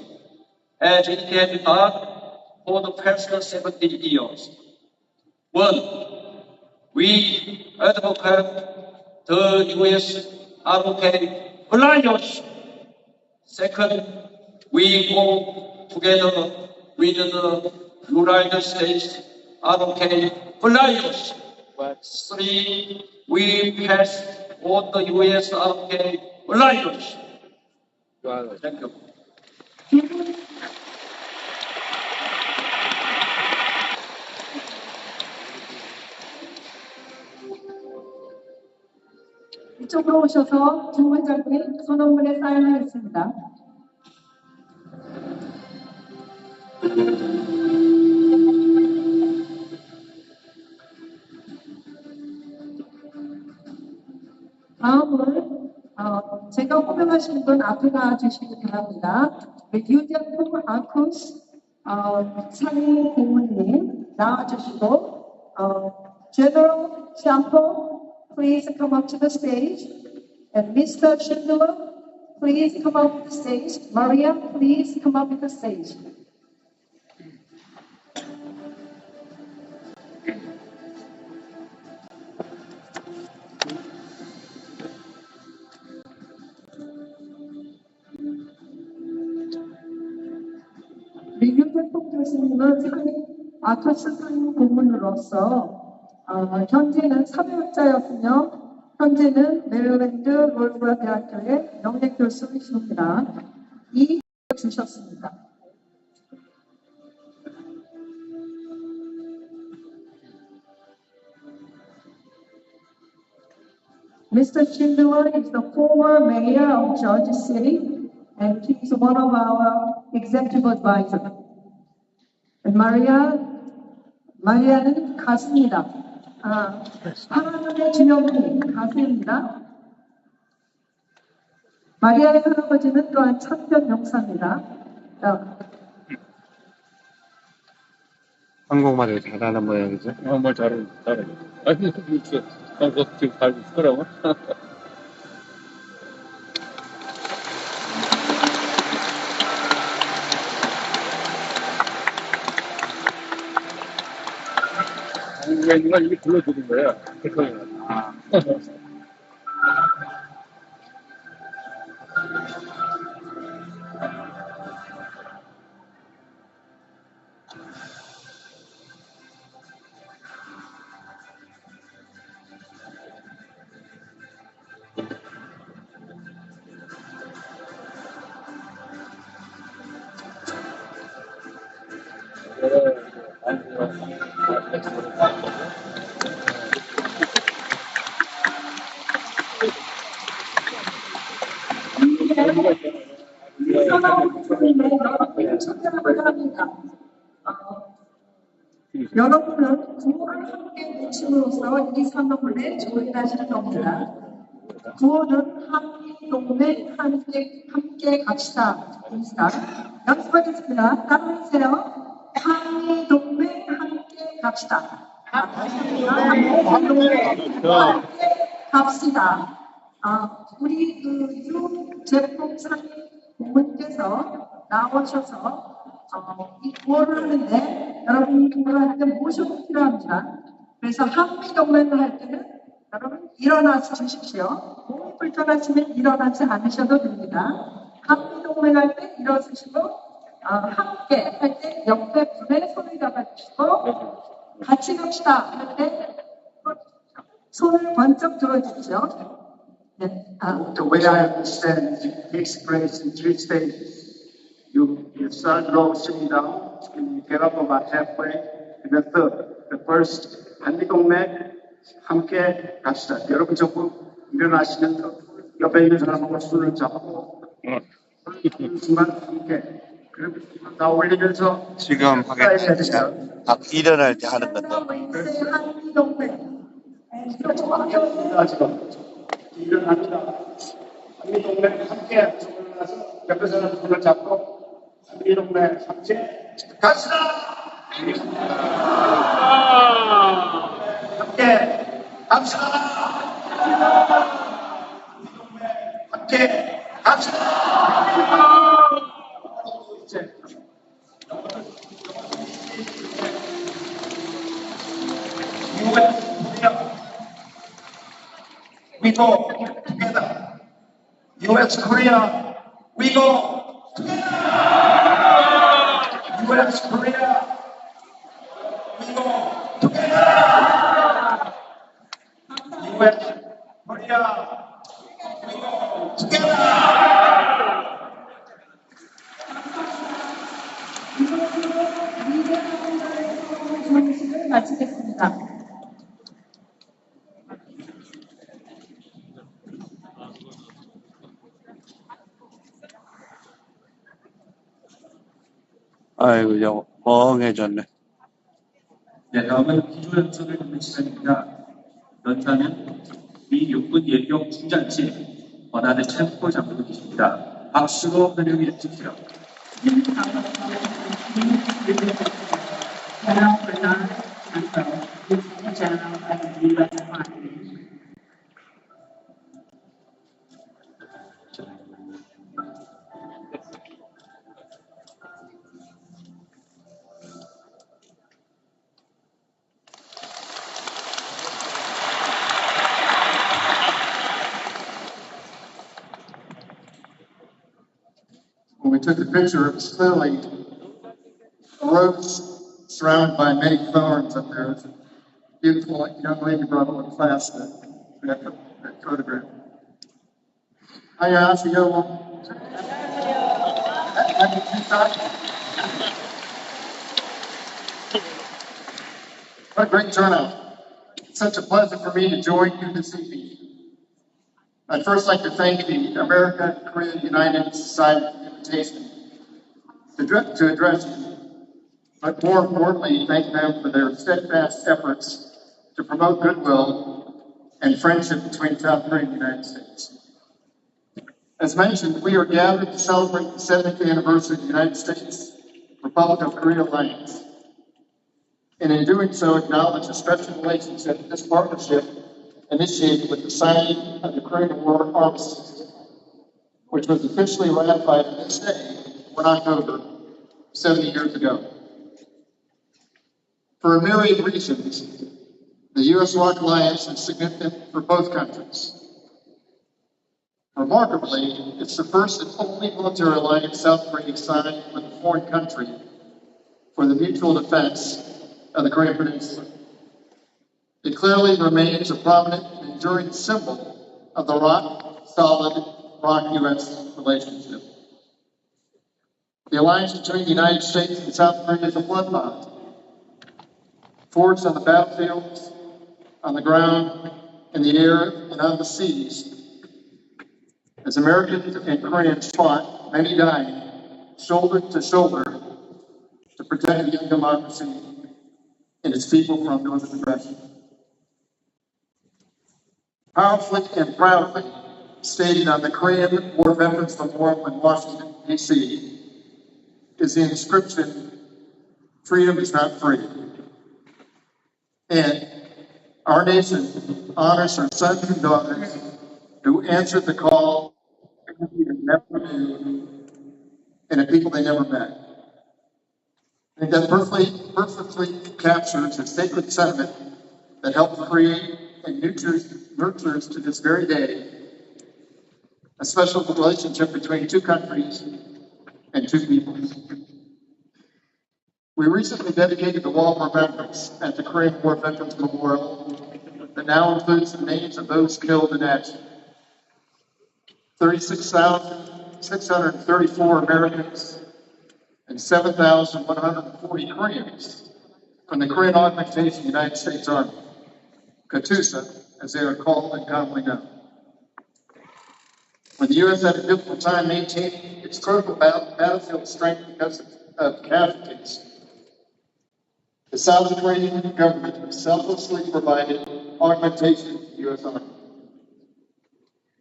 Speaker 8: as it has done for the past 70 years. One, we advocate the US-ROK alliance. Second, we go together with the United States ROK alliance. Three, we pass on the US ROK alliance. Thank you.
Speaker 11: 이쪽으로 오셔서 주 회장님 선언문에 사인하겠습니다. 다음은 제가 호명하시는 분 앞에 나와주시기 바랍니다. 유대품 아쿠스 상임 고문님 나와주시고 General Shampoo, please come up to the stage. And Mr. Schindler, please come up to the stage. Maria, please come up to the stage. 유대품 교수님은 아쿠스 상임 고문으로서 현재는 사회학자였으며 현재는 메릴랜드 롤브라 대학교의 영예 교수이십니다. 이 주셨습니다. Mr. Schindler is the former mayor of Georgia City, and he is one of our executive advisors. And 마리아는 가수입니다. 파라눈의 주영님 가수입니다. 마리아의 할아버지는 또한 참견 용사입니다.
Speaker 12: 한국말을 잘하는 모양이죠?
Speaker 2: 한국말 잘해. 아니, 한국 지금 잘 쓰더라고. 한국에 있는 걸 이렇게 불러주는 거야.
Speaker 11: 여러분은 구호를 함께 외침으로써 이 선언문에 조인하시는 겁니다. 구호는 한미동맹 함께 갑시다. 연습하겠습니다. 따라해주세요. 한미동맹 함께 갑시다. 함께 갑시다. 우리 유 제품 상임 고문께서 나오셔서 이 구호를 하는데 여러분 구호를 할 때 모션이 필요합니다. 그래서 한미동맹을 할 때는 여러분 일어나서 주십시오. 몸이 불편하시면 일어나지 않으셔도 됩니다. 한미동맹 공연할 때 일어서시고 함께 할 때 옆에 분에 손을 잡아주시고 같이 갑시다 할 때 손을 번쩍 들어주죠. 네.
Speaker 2: The way I understand it, it takes place in three stages. You start low, sitting down, and you get up about halfway, and then third. The first, 한미동맥 함께 갑시다. 여러분 전부 일어나시면 옆에 있는 사람하고 손을 잡고 그 순간 함께 그리고 다 올리면서
Speaker 1: 지금 하겠습니다. 일어날 때 하는 건데.
Speaker 2: 일어납니다. 한미동맥 함께 손을 나서 옆에 사람 손을 잡고 한미동맥 함께 갑시다. 함께 갑시다. 함께 갑시다. 이제 we go together. U.S. Korea, we go together. U.S. Korea, we go together. U.S. Korea, we go together.
Speaker 11: 정식을 마치겠습니다.
Speaker 1: 아이고, 멍해졌네.
Speaker 13: 네, 다음은 기조연설을 듣는 시간입니다. 연사는 미 육군 예비역 중장치 권한의 참고장으로 계십니다. 박수로 환영해 주십시오.
Speaker 7: When we took the picture, it was clearly a rose surrounded by many thorns up there. It's a beautiful young lady brought over to class that photograph. Hiya, what a great turnout. It's such a pleasure for me to join you this evening. I'd first like to thank the American Korean United Society for the invitation to address you, but more importantly, thank them for their steadfast efforts to promote goodwill and friendship between South Korea and the United States. As mentioned, we are gathered to celebrate the 70th anniversary of the United States Republic of Korea Alliance, and in doing so, acknowledge the special relationship this partnership initiated with the signing of the Korean War Armistice, which was officially ratified this day, 1 October, 70 years ago. For a myriad of reasons, the U.S.-ROC alliance is significant for both countries. Remarkably, it's the first and only military alliance South Korea signed with a foreign country for the mutual defense of the Korean Peninsula. It clearly remains a prominent and enduring symbol of the rock-solid ROC-U.S. relationship. The alliance between the United States and South Korea is a blood bond, forged on the battlefields, on the ground, in the air, and on the seas. As Americans and Koreans fought, many dying, shoulder to shoulder, to protect the young democracy and its people from Northern aggression. Powerfully and proudly stated on the Korean War Veterans Memorial in Washington, D.C., is the inscription, "Freedom is not free." And our nation honors our sons and daughters who answered the call they never knew and the people they never met. I think that perfectly captures the sacred sentiment that helped create and nurtures to this very day a special relationship between two countries and two peoples. We recently dedicated the Wall of Remembrance at the Korean War Veterans Memorial that now includes the names of those killed in action. 36,634 Americans and 7,140 Koreans from the Korean Augmentation United States Army, KATUSA, as they are called and commonly known. When the U.S. had a difficult time maintaining its critical battlefield strength because of casualties, the South Korean government selflessly provided augmentation to the U.S. Army.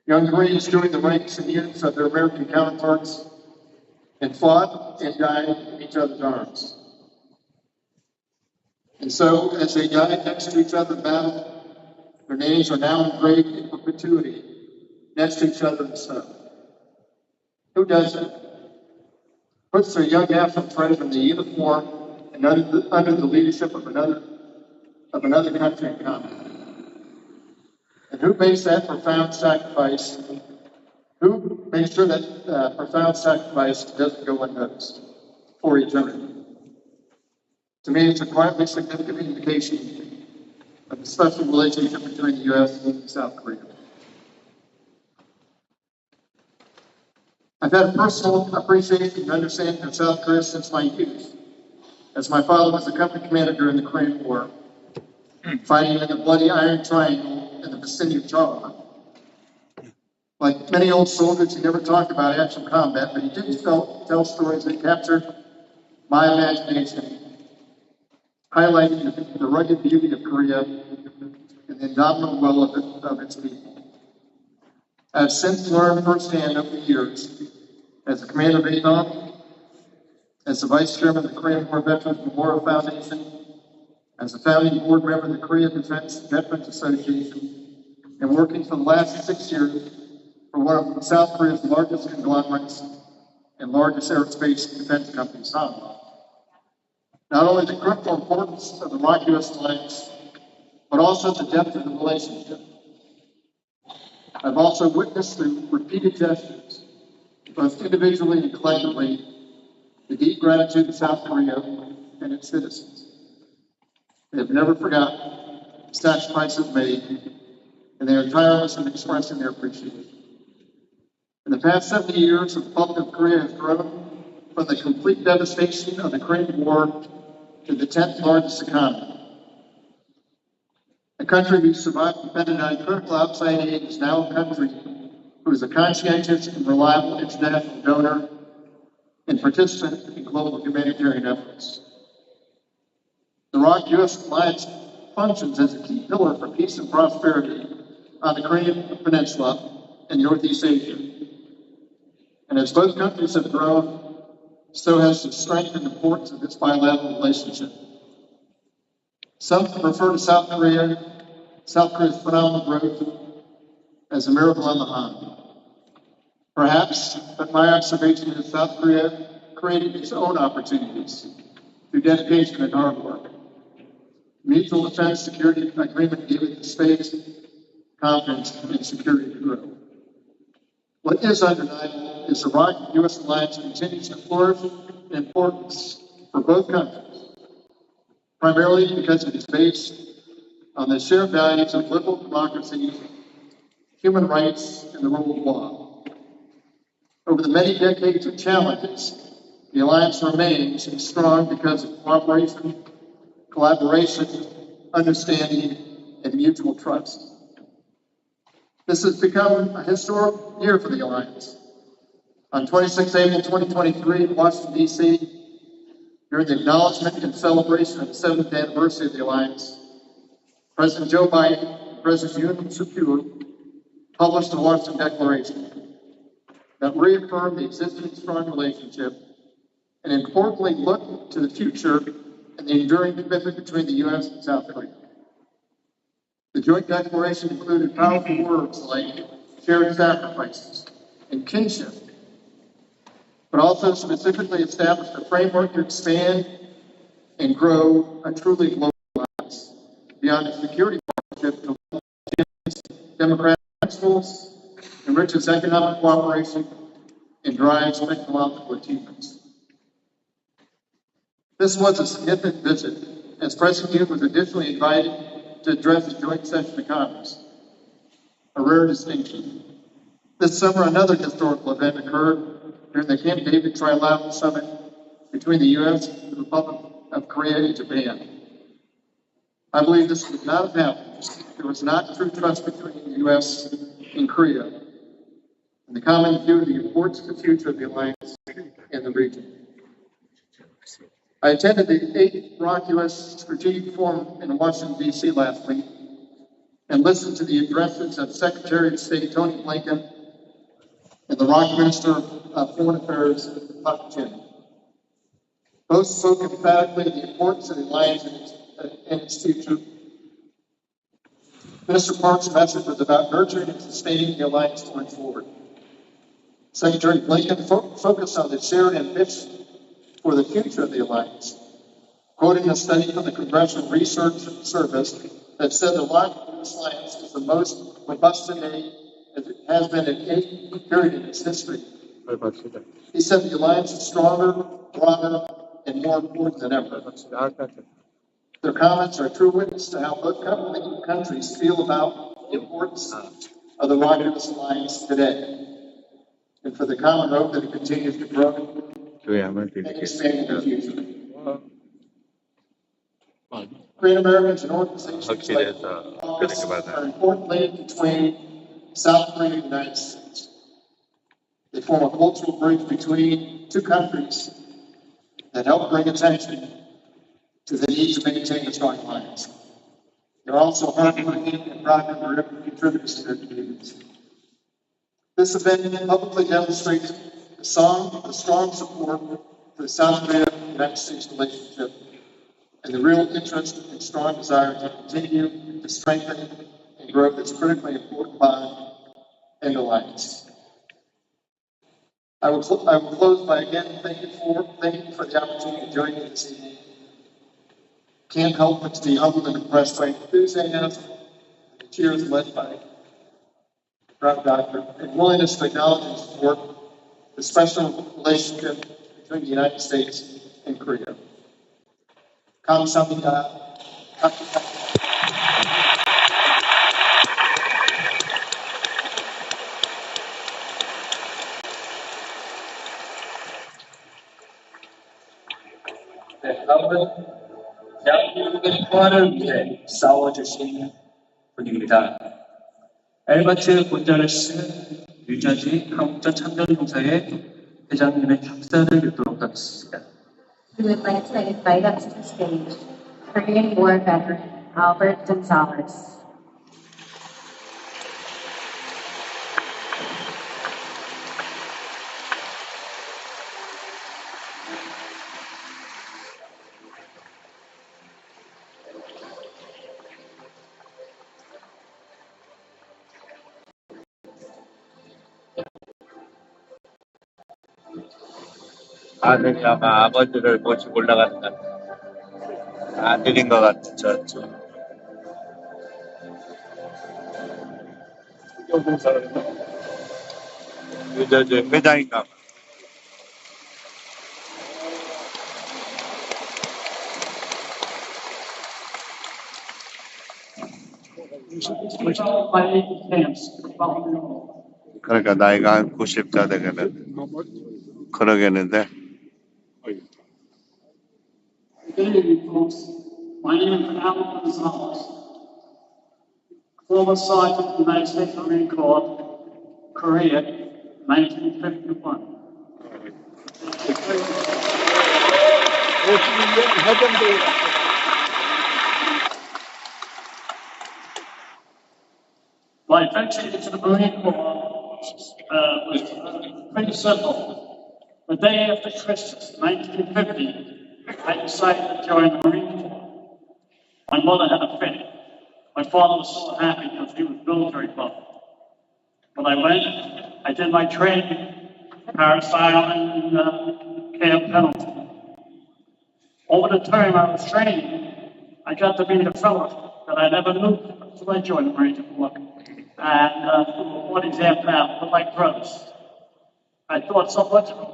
Speaker 7: Young Koreans joined the ranks and units of their American counterparts and fought and died in each other's arms. And so, as they died next to each other in battle, their names are now engraved in perpetuity next to each other in the snow. Who does it? Puts their young infantry in the uniform and under the leadership of another country in combat. And who makes that profound sacrifice? Who makes sure that profound sacrifice doesn't go unnoticed for eternity? To me, it's a quietly significant indication of the special relationship between the U.S. and South Korea. I've had a personal appreciation and understanding of South Korea since my youth, as my father was a company commander during the Korean War, fighting in the bloody Iron Triangle in the vicinity of Charlotte. Like many old soldiers, he never talked about actual combat, but he did tell stories that captured my imagination, highlighting the rugged beauty of Korea and the indomitable will of its people. I've since learned firsthand over the years, as the commander of Vietnam, as the vice chairman of the Korean War Veterans Memorial Foundation, as a founding board member of the Korea Defense Veterans Association, and working for the last 6 years for one of South Korea's largest conglomerates and largest aerospace defense companies, Hanwha. Not only the critical importance of the ROK-US alliance, but also the depth of the relationship. I've also witnessed through repeated gestures, both individually and collectively, the deep gratitude of South Korea and its citizens. They have never forgotten the sacrifices made, and they are tireless in expressing their appreciation. In the past 70 years, the Republic of Korea has grown from the complete devastation of the Korean War to the 10th largest economy. A country who survived dependent on critical outside aid is now a country who is a conscientious and reliable international donor and participant in global humanitarian efforts. The ROK-US alliance functions as a key pillar for peace and prosperity on the Korean Peninsula and Northeast Asia. And as both countries have grown, so has the strength and importance of this bilateral relationship. Some refer to South Korea's phenomenal growth as a miracle on the Han. Perhaps, but my observation is South Korea created its own opportunities through dedication and hard work. Mutual defense security agreement gave it the space, confidence, and security to grow. What is undeniable is the ROK-US alliance continues to flourish in importance for both countries, primarily because it is based on the shared values of liberal democracy, human rights, and the rule of law. Over the many decades of challenges, the alliance remains strong because of cooperation, collaboration, understanding, and mutual trust. This has become a historic year for the alliance. On 26 April 2023 in Washington, D.C., during the acknowledgement and celebration of the 7th anniversary of the alliance, President Joe Biden and President Yoon Suk-yeol published the Washington Declaration that reaffirmed the existing strong relationship and importantly looked to the future and the enduring commitment between the U.S. and South Korea. The joint declaration included powerful words like shared sacrifices and kinship, but also specifically established a framework to expand and grow a truly global alliance beyond a security partnership to democratic principles, enriches economic cooperation, and drives technological achievements. This was a significant visit, as President Yoon was additionally invited to address the joint session of Congress, a rare distinction. This summer, another historical event occurred during the Camp David Trilateral Summit between the U.S., the Republic of Korea, and Japan. I believe this would not have happened if there was not true trust between the U.S. and Korea, and the common view of the importance of the future of the alliance in the region. I attended the 8th ROC-U.S. Strategic Forum in Washington, D.C. last week and listened to the addresses of Secretary of State Tony Blinken and the ROC Minister of Foreign Affairs, Pak Jin. Both spoke emphatically of the importance of the alliance and its future. Minister Park's message was about nurturing and sustaining the alliance going forward. Secretary Blinken focused on the shared ambition for the future of the alliance, quoting a study from the Congressional Research Service that said the ROC-U.S. alliance is the most robust today as it has been at any period in its history. He said the alliance is stronger, broader, and more important than ever. Their comments are a true witness to how both countries feel about the importance of the ROC-U.S. alliance today, and for the common hope that it continues to grow and expand in the future. Korean Americans and organizations like us are important link between South Korea and the United States. They form a cultural bridge between two countries that help bring attention to the need to maintain a strong alliance. They're also hardworking and proud contributors to their communities. This event publicly demonstrates the strong support for the South Korea-United States relationship and the real interest and strong desire to continue to strengthen and grow this critically important bond and alliance. I will close by again thanking you for the opportunity to join me this evening. Can't help but to be humbled and impressed by enthusiasm and the cheers led by the proud doctor and willingness to acknowledge and support the special relationship between the United States and Korea. Kamsahamnida.
Speaker 13: 네, 다음은 대한민국의 평화를 위해 싸워주신 분입니다. 엘바트 곤잘레스 뉴저지 한국전 참전봉사의 회장님의 축사를 듣도록 하겠습니다.
Speaker 4: We would like to invite up to the stage Korean War veteran Albert Gonzalez.
Speaker 1: 아들이 아마 아버지를 모시고 올라가는 것 같아요. 아들인 것 같아, 저쪽. 유저지 회장인가 봐. 그러니까 나이가 한 90자 되겠는 그러겠는데.
Speaker 14: Good evening, folks. My name is Albert Gonzalez, former Sergeant of the United States Marine Corps, Korea, 1951. My entry into the Marine Corps was pretty simple. The day after Christmas, 1950, I decided to join the Marine Corps. My mother had a fit. My father was so happy because he was military buff. When I went, I did my training, Paris Island, and Camp Pendleton. Over the time I was training, I got to meet a fellow that I never knew until I joined the Marine Corps. And one example now, we're like brothers. I thought so much of him.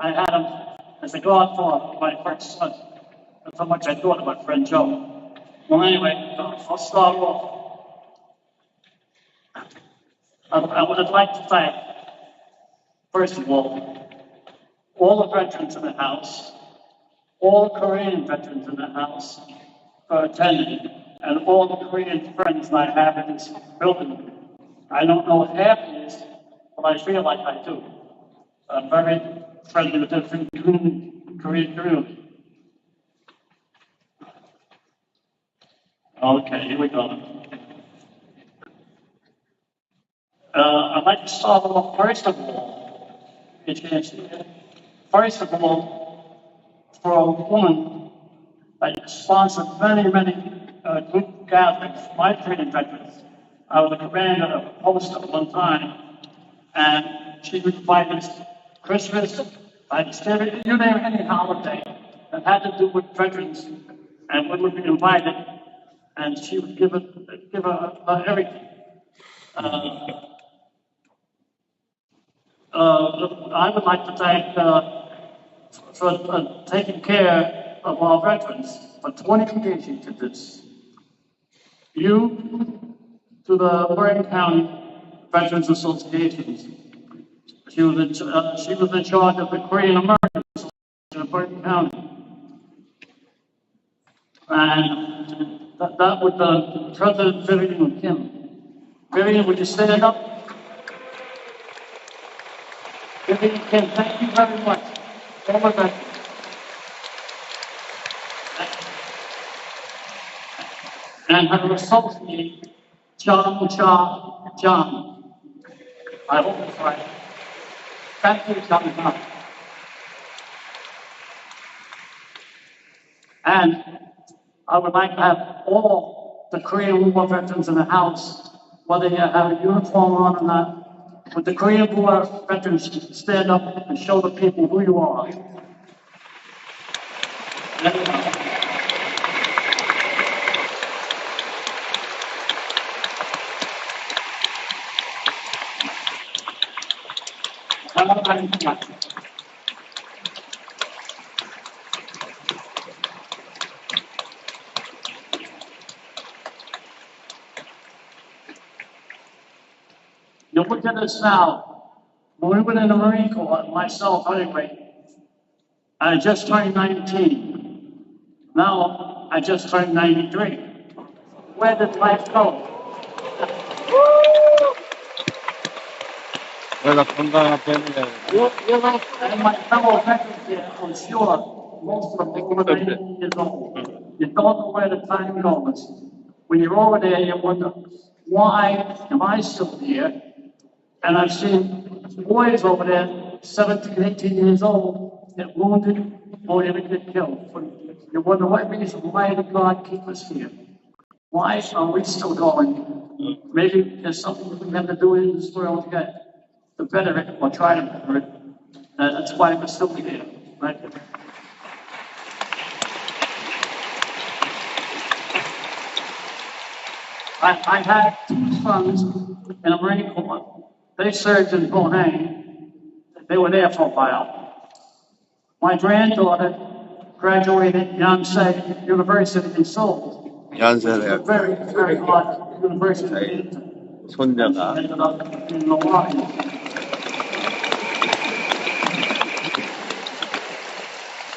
Speaker 14: I had him as a godfather, my first son. That's how much I thought of my friend Joe. Well, anyway, I'll start off. I would like to thank, first of all the veterans in the house, all the Korean veterans in the house for attending, and all the Korean friends that I have in this building. I don't know half of this, but I feel like I do. I'm very friendly with the Korean community. Okay, here we go. I'd like to start off first of all, for a woman that sponsored many group gatherings, my Korean veterans. I was the commander of a post at one time, and she would invite us Christmas, Thanksgiving, you name any holiday that had to do with veterans, and we would be invited, and she would give her everything. I would like to thank for taking care of our veterans. For 20 years you did this. You, to the Bergen County Veterans Associations. She was in charge of the Korean American Association of Bergen County. And that was President Vivian Kim. Vivian, would you stand up? Vivian Kim, thank you very much. Former veteran. And her associate, John. I hope it's right. Thank you, John. And I would like to have all the Korean War veterans in the house, whether you have a uniform on or not, would the Korean War veterans stand up and show the people who you are. You look at this now. When we were in the Marine Corps, myself anyway, I just turned 19. Now I just turned 93. Where did life go?
Speaker 12: You're like, and
Speaker 14: my fellow veterans here, I'm sure most of them are 90 years old. You don't know where the time goes. When you're over there, you wonder, why am I still here? And I've seen boys over there, 17, 18 years old, get wounded or even get killed. You wonder what reason, why did God keep us here? Why are we still going? Maybe there's something we have to do in this world to better it or try to better it. That's why we're still here. Right? I had two sons in the Marine Corps. They served in Pohang. They were there for a while. My granddaughter graduated Yonsei University in Seoul.
Speaker 12: 연세대
Speaker 14: Very, very hard university.
Speaker 12: 손자가
Speaker 14: Ended up in Milwaukee.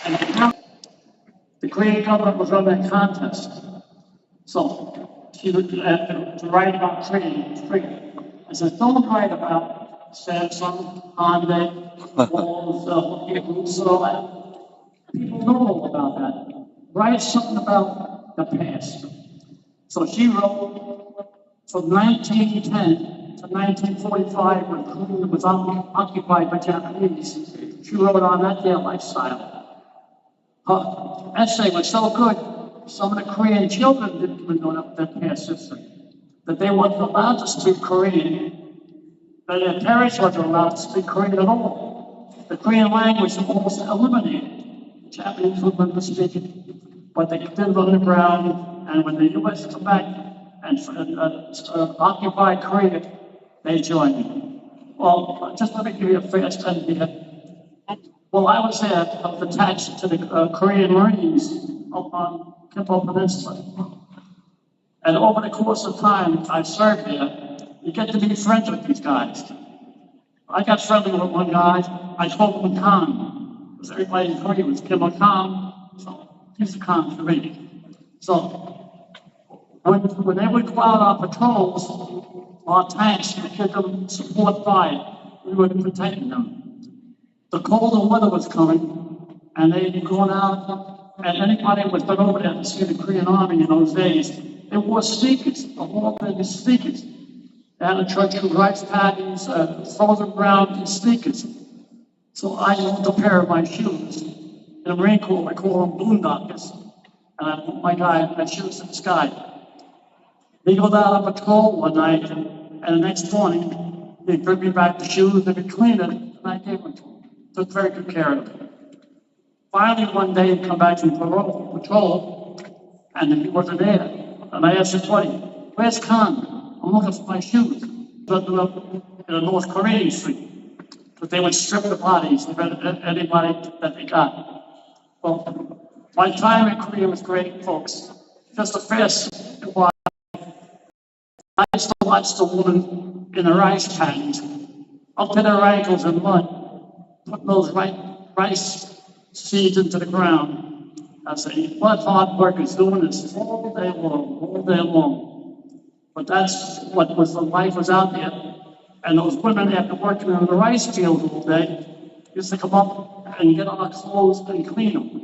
Speaker 14: And the Korean government was running a contest. So she would have to write about trade. I said, don't write about Samsung, Hyundai, walls, Hebrews, all that. People know about that. Write something about the past. So she wrote from 1910 to 1945, when Korea was occupied by Japanese. She wrote on that their lifestyle. Her essay was so good, some of the Korean children didn't even know their past history. That they weren't allowed to speak Korean, that their parents weren't allowed to speak Korean at all. The Korean language was almost eliminated. The Japanese would learn to speak it, but they did it on the ground, and when the U.S. came back and occupied Korea, they joined them. Well, just let me give you a fast idea. Well, I was there, I was attached to the Korean Marines up on Kimpo Peninsula. And over the course of time I served there, you get to be friends with these guys. I got friendly with one guy, I called him Khan, because everybody in Korea was Kim Khan, so he's a Khan for me. So when they would go out on patrols, our tanks would give them support fire. We were protecting them. The colder weather was coming, and they'd gone out, and anybody who was been over there to see the Korean Army in those days, they wore sneakers, the whole thing is sneakers. They had a church of rice patties, frozen ground sneakers. So I owned a pair of my shoes. In the Marine Corps, we call them boondockers. And I put my shoes in the sky. They go down on patrol one night, and the next morning, they bring me back the shoes, they would clean it, and I gave them to them. Took very good care of them. Finally, one day, he come back from patrol, and he wasn't there. And I asked his buddy, where's Khan? I'm looking for my shoes. But in a North Korean street. But they would strip the bodies of anybody that they got. Well, my time in Korea was great, folks. Just a fast while. I used to watch the woman in her rice paddies, up to their ankles in mud, putting those rice seeds into the ground. I say, what hard workers doing this all day long. But that's what was the life was out there. And those women, after working in the rice fields all day, used to come up and get on our clothes and clean them.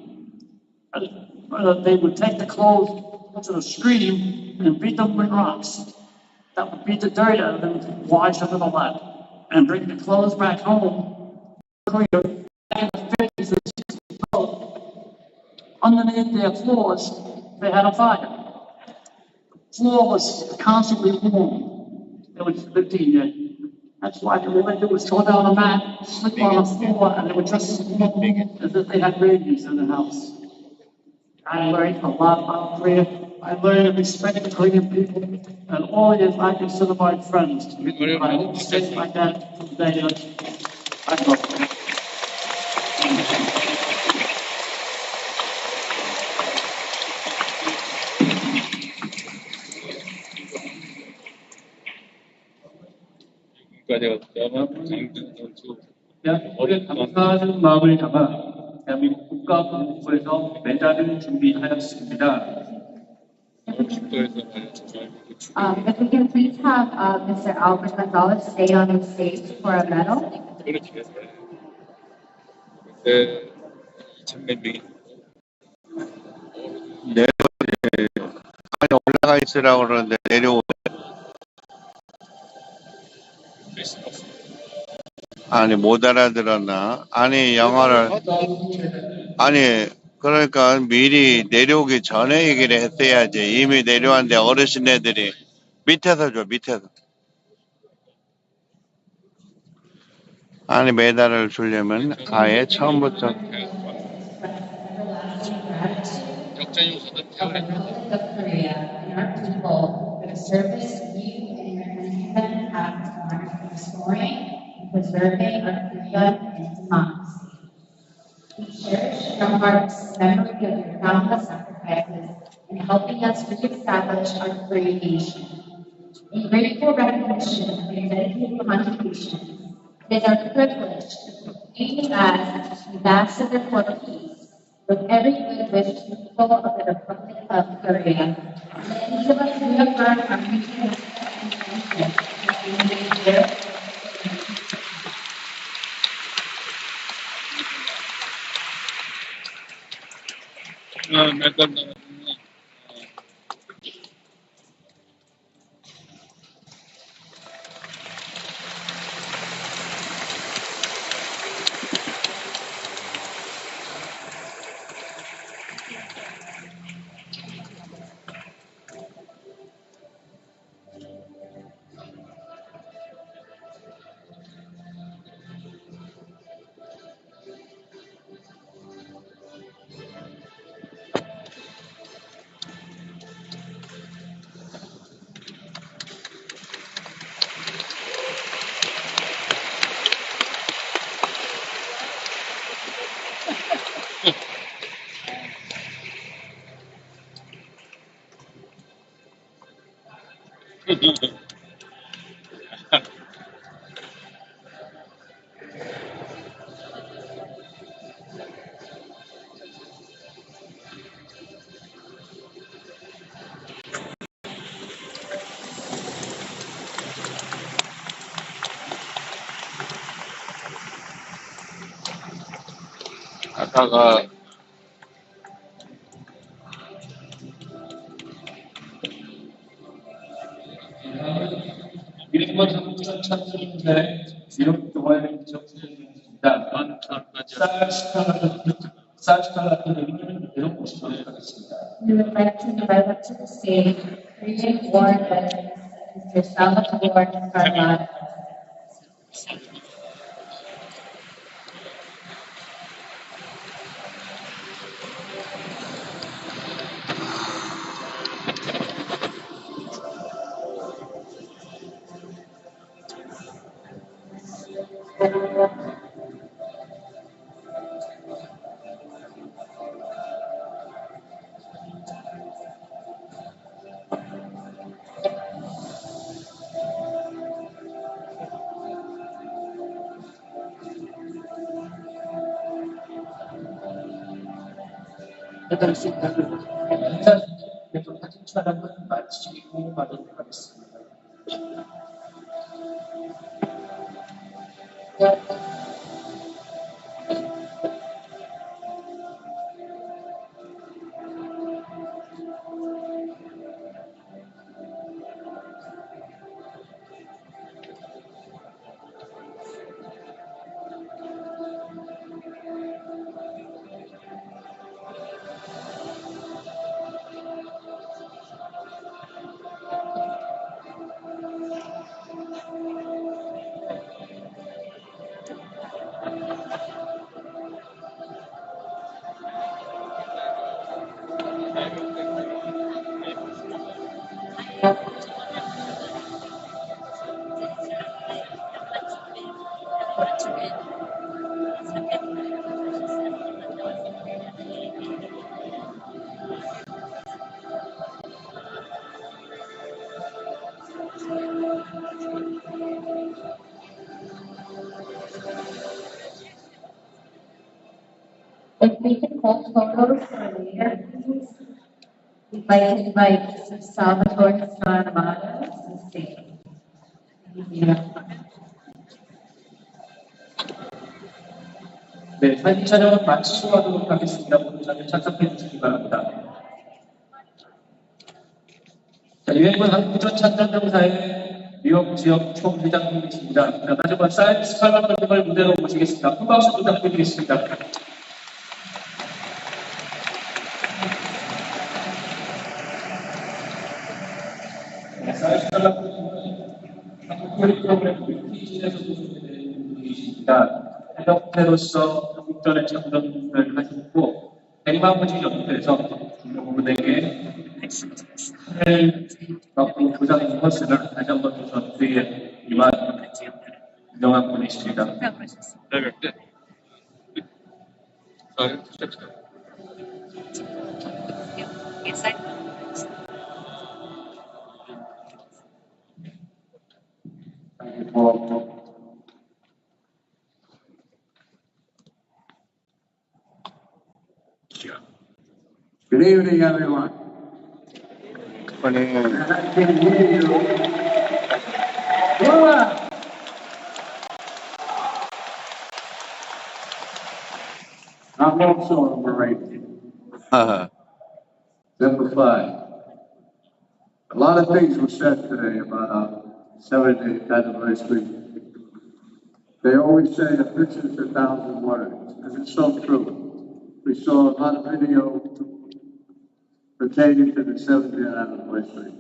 Speaker 14: And they would take the clothes to the stream and beat them with rocks. That would beat the dirt out of them, wash them in the lap, and bring the clothes back home. In the 50s and 60s, underneath their floors, they had a fire. The floor was constantly warm. They would lived in there. That's why all they did was throw down a mat, slip on the floor, and they would just smoke as if they had babies in the house. I learned a lot about Korea. I learned to respect the Korean people, and all of I consider my friends. If I don't say like that today, I love them.
Speaker 13: 오늘 감사하는 마음을 담아 대한민국 국가보훈부에서 메달을 준비하였습니다.
Speaker 4: If we can please have Mr. Albert Gonzalez stay on the stage for a medal.
Speaker 12: 올라가 있으라고 그러는데 내려오. 아니 못 알아들었나? 아니 영어를 아니 그러니까 미리 내려오기 전에 얘기를 했어야지. 이미 내려왔는데 어르신애들이 밑에서 줘 밑에서. 아니 메달을 주려면 아예 처음부터.
Speaker 4: Republic of Korea and our people for the service you and your countrymen have performed in restoring and preserving our freedom and democracy. We cherish in our hearts the memory of your boundless sacrifices in helping us reestablish our free nation. In grateful recognition of your dedicated contributions, it is our privilege to proclaim you as Ambassador for Peace with every good wish to the people of the Republic of Korea. And each of us reaffirm our mutual respect and friendship as we engage here.
Speaker 12: 아까가
Speaker 13: 일본 한국전 참전자의 이름 동아리 정치입니다. 사시칼라토님을 이름 모시도록 하겠습니다.
Speaker 4: We would like to invite up to the stage Korean War veteran Mr. Salvatore Carmona.
Speaker 13: 인사팀에서 사진 촬영을 마치고 가도록 하겠습니다.
Speaker 4: If we can hold photos for later, please. We'd like to invite Mr. Salvatore Carmona to the stage. Thank you.
Speaker 13: 네, 사진 촬영을 마치고 가도록 하겠습니다. 모두 자리에 착석해 주시기 바랍니다. 자, 유엔군 한국전 참전병사의 뉴욕 지역 총회장님이십니다. 자, 다시 한번 사이언스 칼라님을 무대로 모시겠습니다. 큰 박수 부탁드리겠습니다. 사이언스 칼라님은 한국 교육 프로그램 위키진에서 소속된 분이십니다. 해독태로서 한국전의 참전을 하셨고, 백마무지 연구에서 부모님에게 상을 받고 조장인 것을 다시 한번 전투에 임한 유명한 분이십니다.
Speaker 2: Good evening, everyone.
Speaker 12: 아니
Speaker 2: I can hear you. I'm also a Marine. Number 5. A lot of things were said today about our 70th anniversary. They always say a picture's 1,000 words, and it's so true. We saw a lot of video pertaining to the 70th anniversary.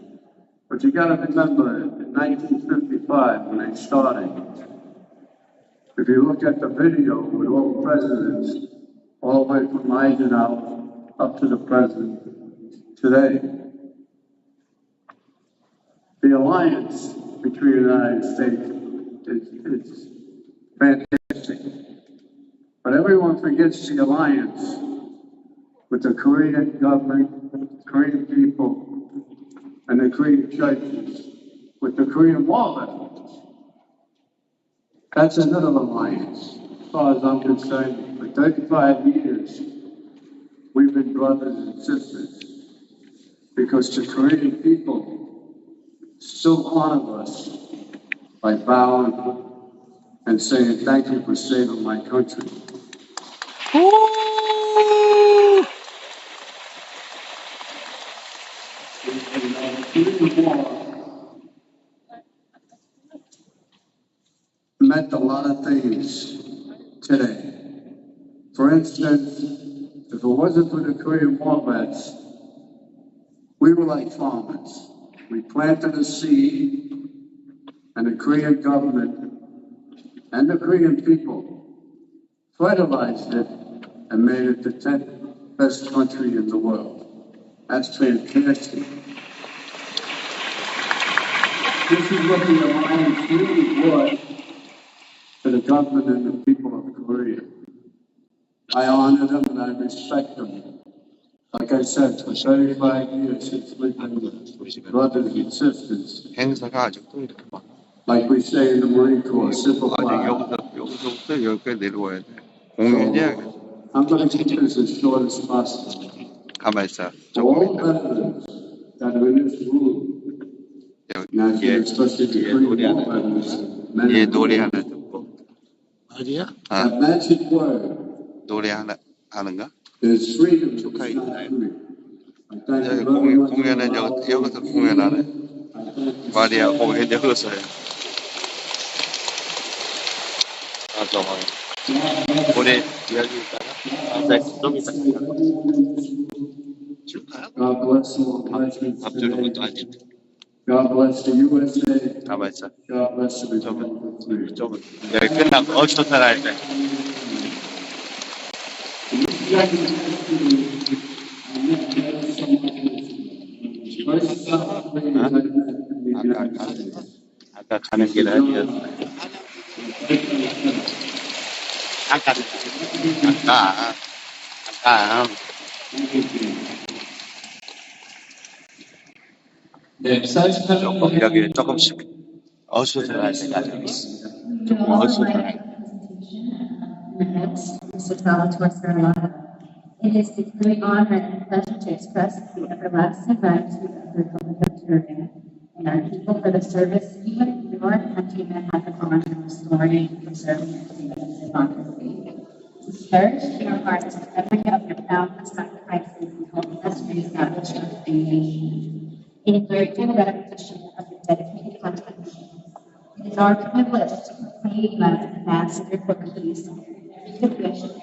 Speaker 2: But you gotta remember, in 1955, when they started, if you look at the video with all the presidents, all the way from Eisenhower up to the president today, the alliance between the United States is fantastic. But everyone forgets the alliance with the Korean government, Korean people, and the Korean churches with the Korean War veterans. That's another alliance. As far as I'm concerned, for 35 years, we've been brothers and sisters because the Korean people still honor us by bowing and saying thank you for saving my country. The Korean War meant a lot of things today. For instance, if it wasn't for the Korean War vets, we were like farmers. We planted a seed, and the Korean government and the Korean people fertilized it and made it the 10th best country in the world. That's fantastic. This is what the alliance really was to the government and the people of Korea. I honor them and I respect them. Like I said, for 35 years since we've been brothers and sisters.
Speaker 12: 행사가 아직도 이렇게 많아.
Speaker 2: Like we say in the Marine Corps, simple
Speaker 12: 아직 여기서부터 여기까지 내려와야 돼. 공연이야.
Speaker 2: I'm going to keep this as short as possible.
Speaker 12: 가만 있어.
Speaker 2: For all veterans that are in this room, especially the Korean War veterans,
Speaker 12: 얘 노래 하나 듣고.
Speaker 1: 어디야?
Speaker 2: that magic word
Speaker 12: 노래 하나 하는가?
Speaker 2: is freedom.
Speaker 12: 공연은 여기서 공연하네. 마리아 공연 여기서 해. 우리 여기 있다가 좀 이따
Speaker 2: God bless all veterans
Speaker 12: 밥 주는
Speaker 2: today.
Speaker 12: 것도 아닌데.
Speaker 2: God bless the USA.
Speaker 12: 가만 있어.
Speaker 2: God bless the Republic.
Speaker 12: 좀 여기 끝나고 어초선 할 때. 아까 가는 길에 아까
Speaker 13: 네, 사이즈 팔
Speaker 12: 여기 조금씩 어수선 할 때까지 조금 어수선 할 때.
Speaker 4: It is with great honor and pleasure to express the everlasting gratitude of the Republic of Korea and our people for the service you and your countrymen have performed in restoring and preserving our freedom and democracy. We cherish in our hearts the memory of your boundless sacrifices in helping us reestablish our free nation. In grateful recognition of your dedicated contributions, it is our privilege to proclaim you as ambassador for peace, every division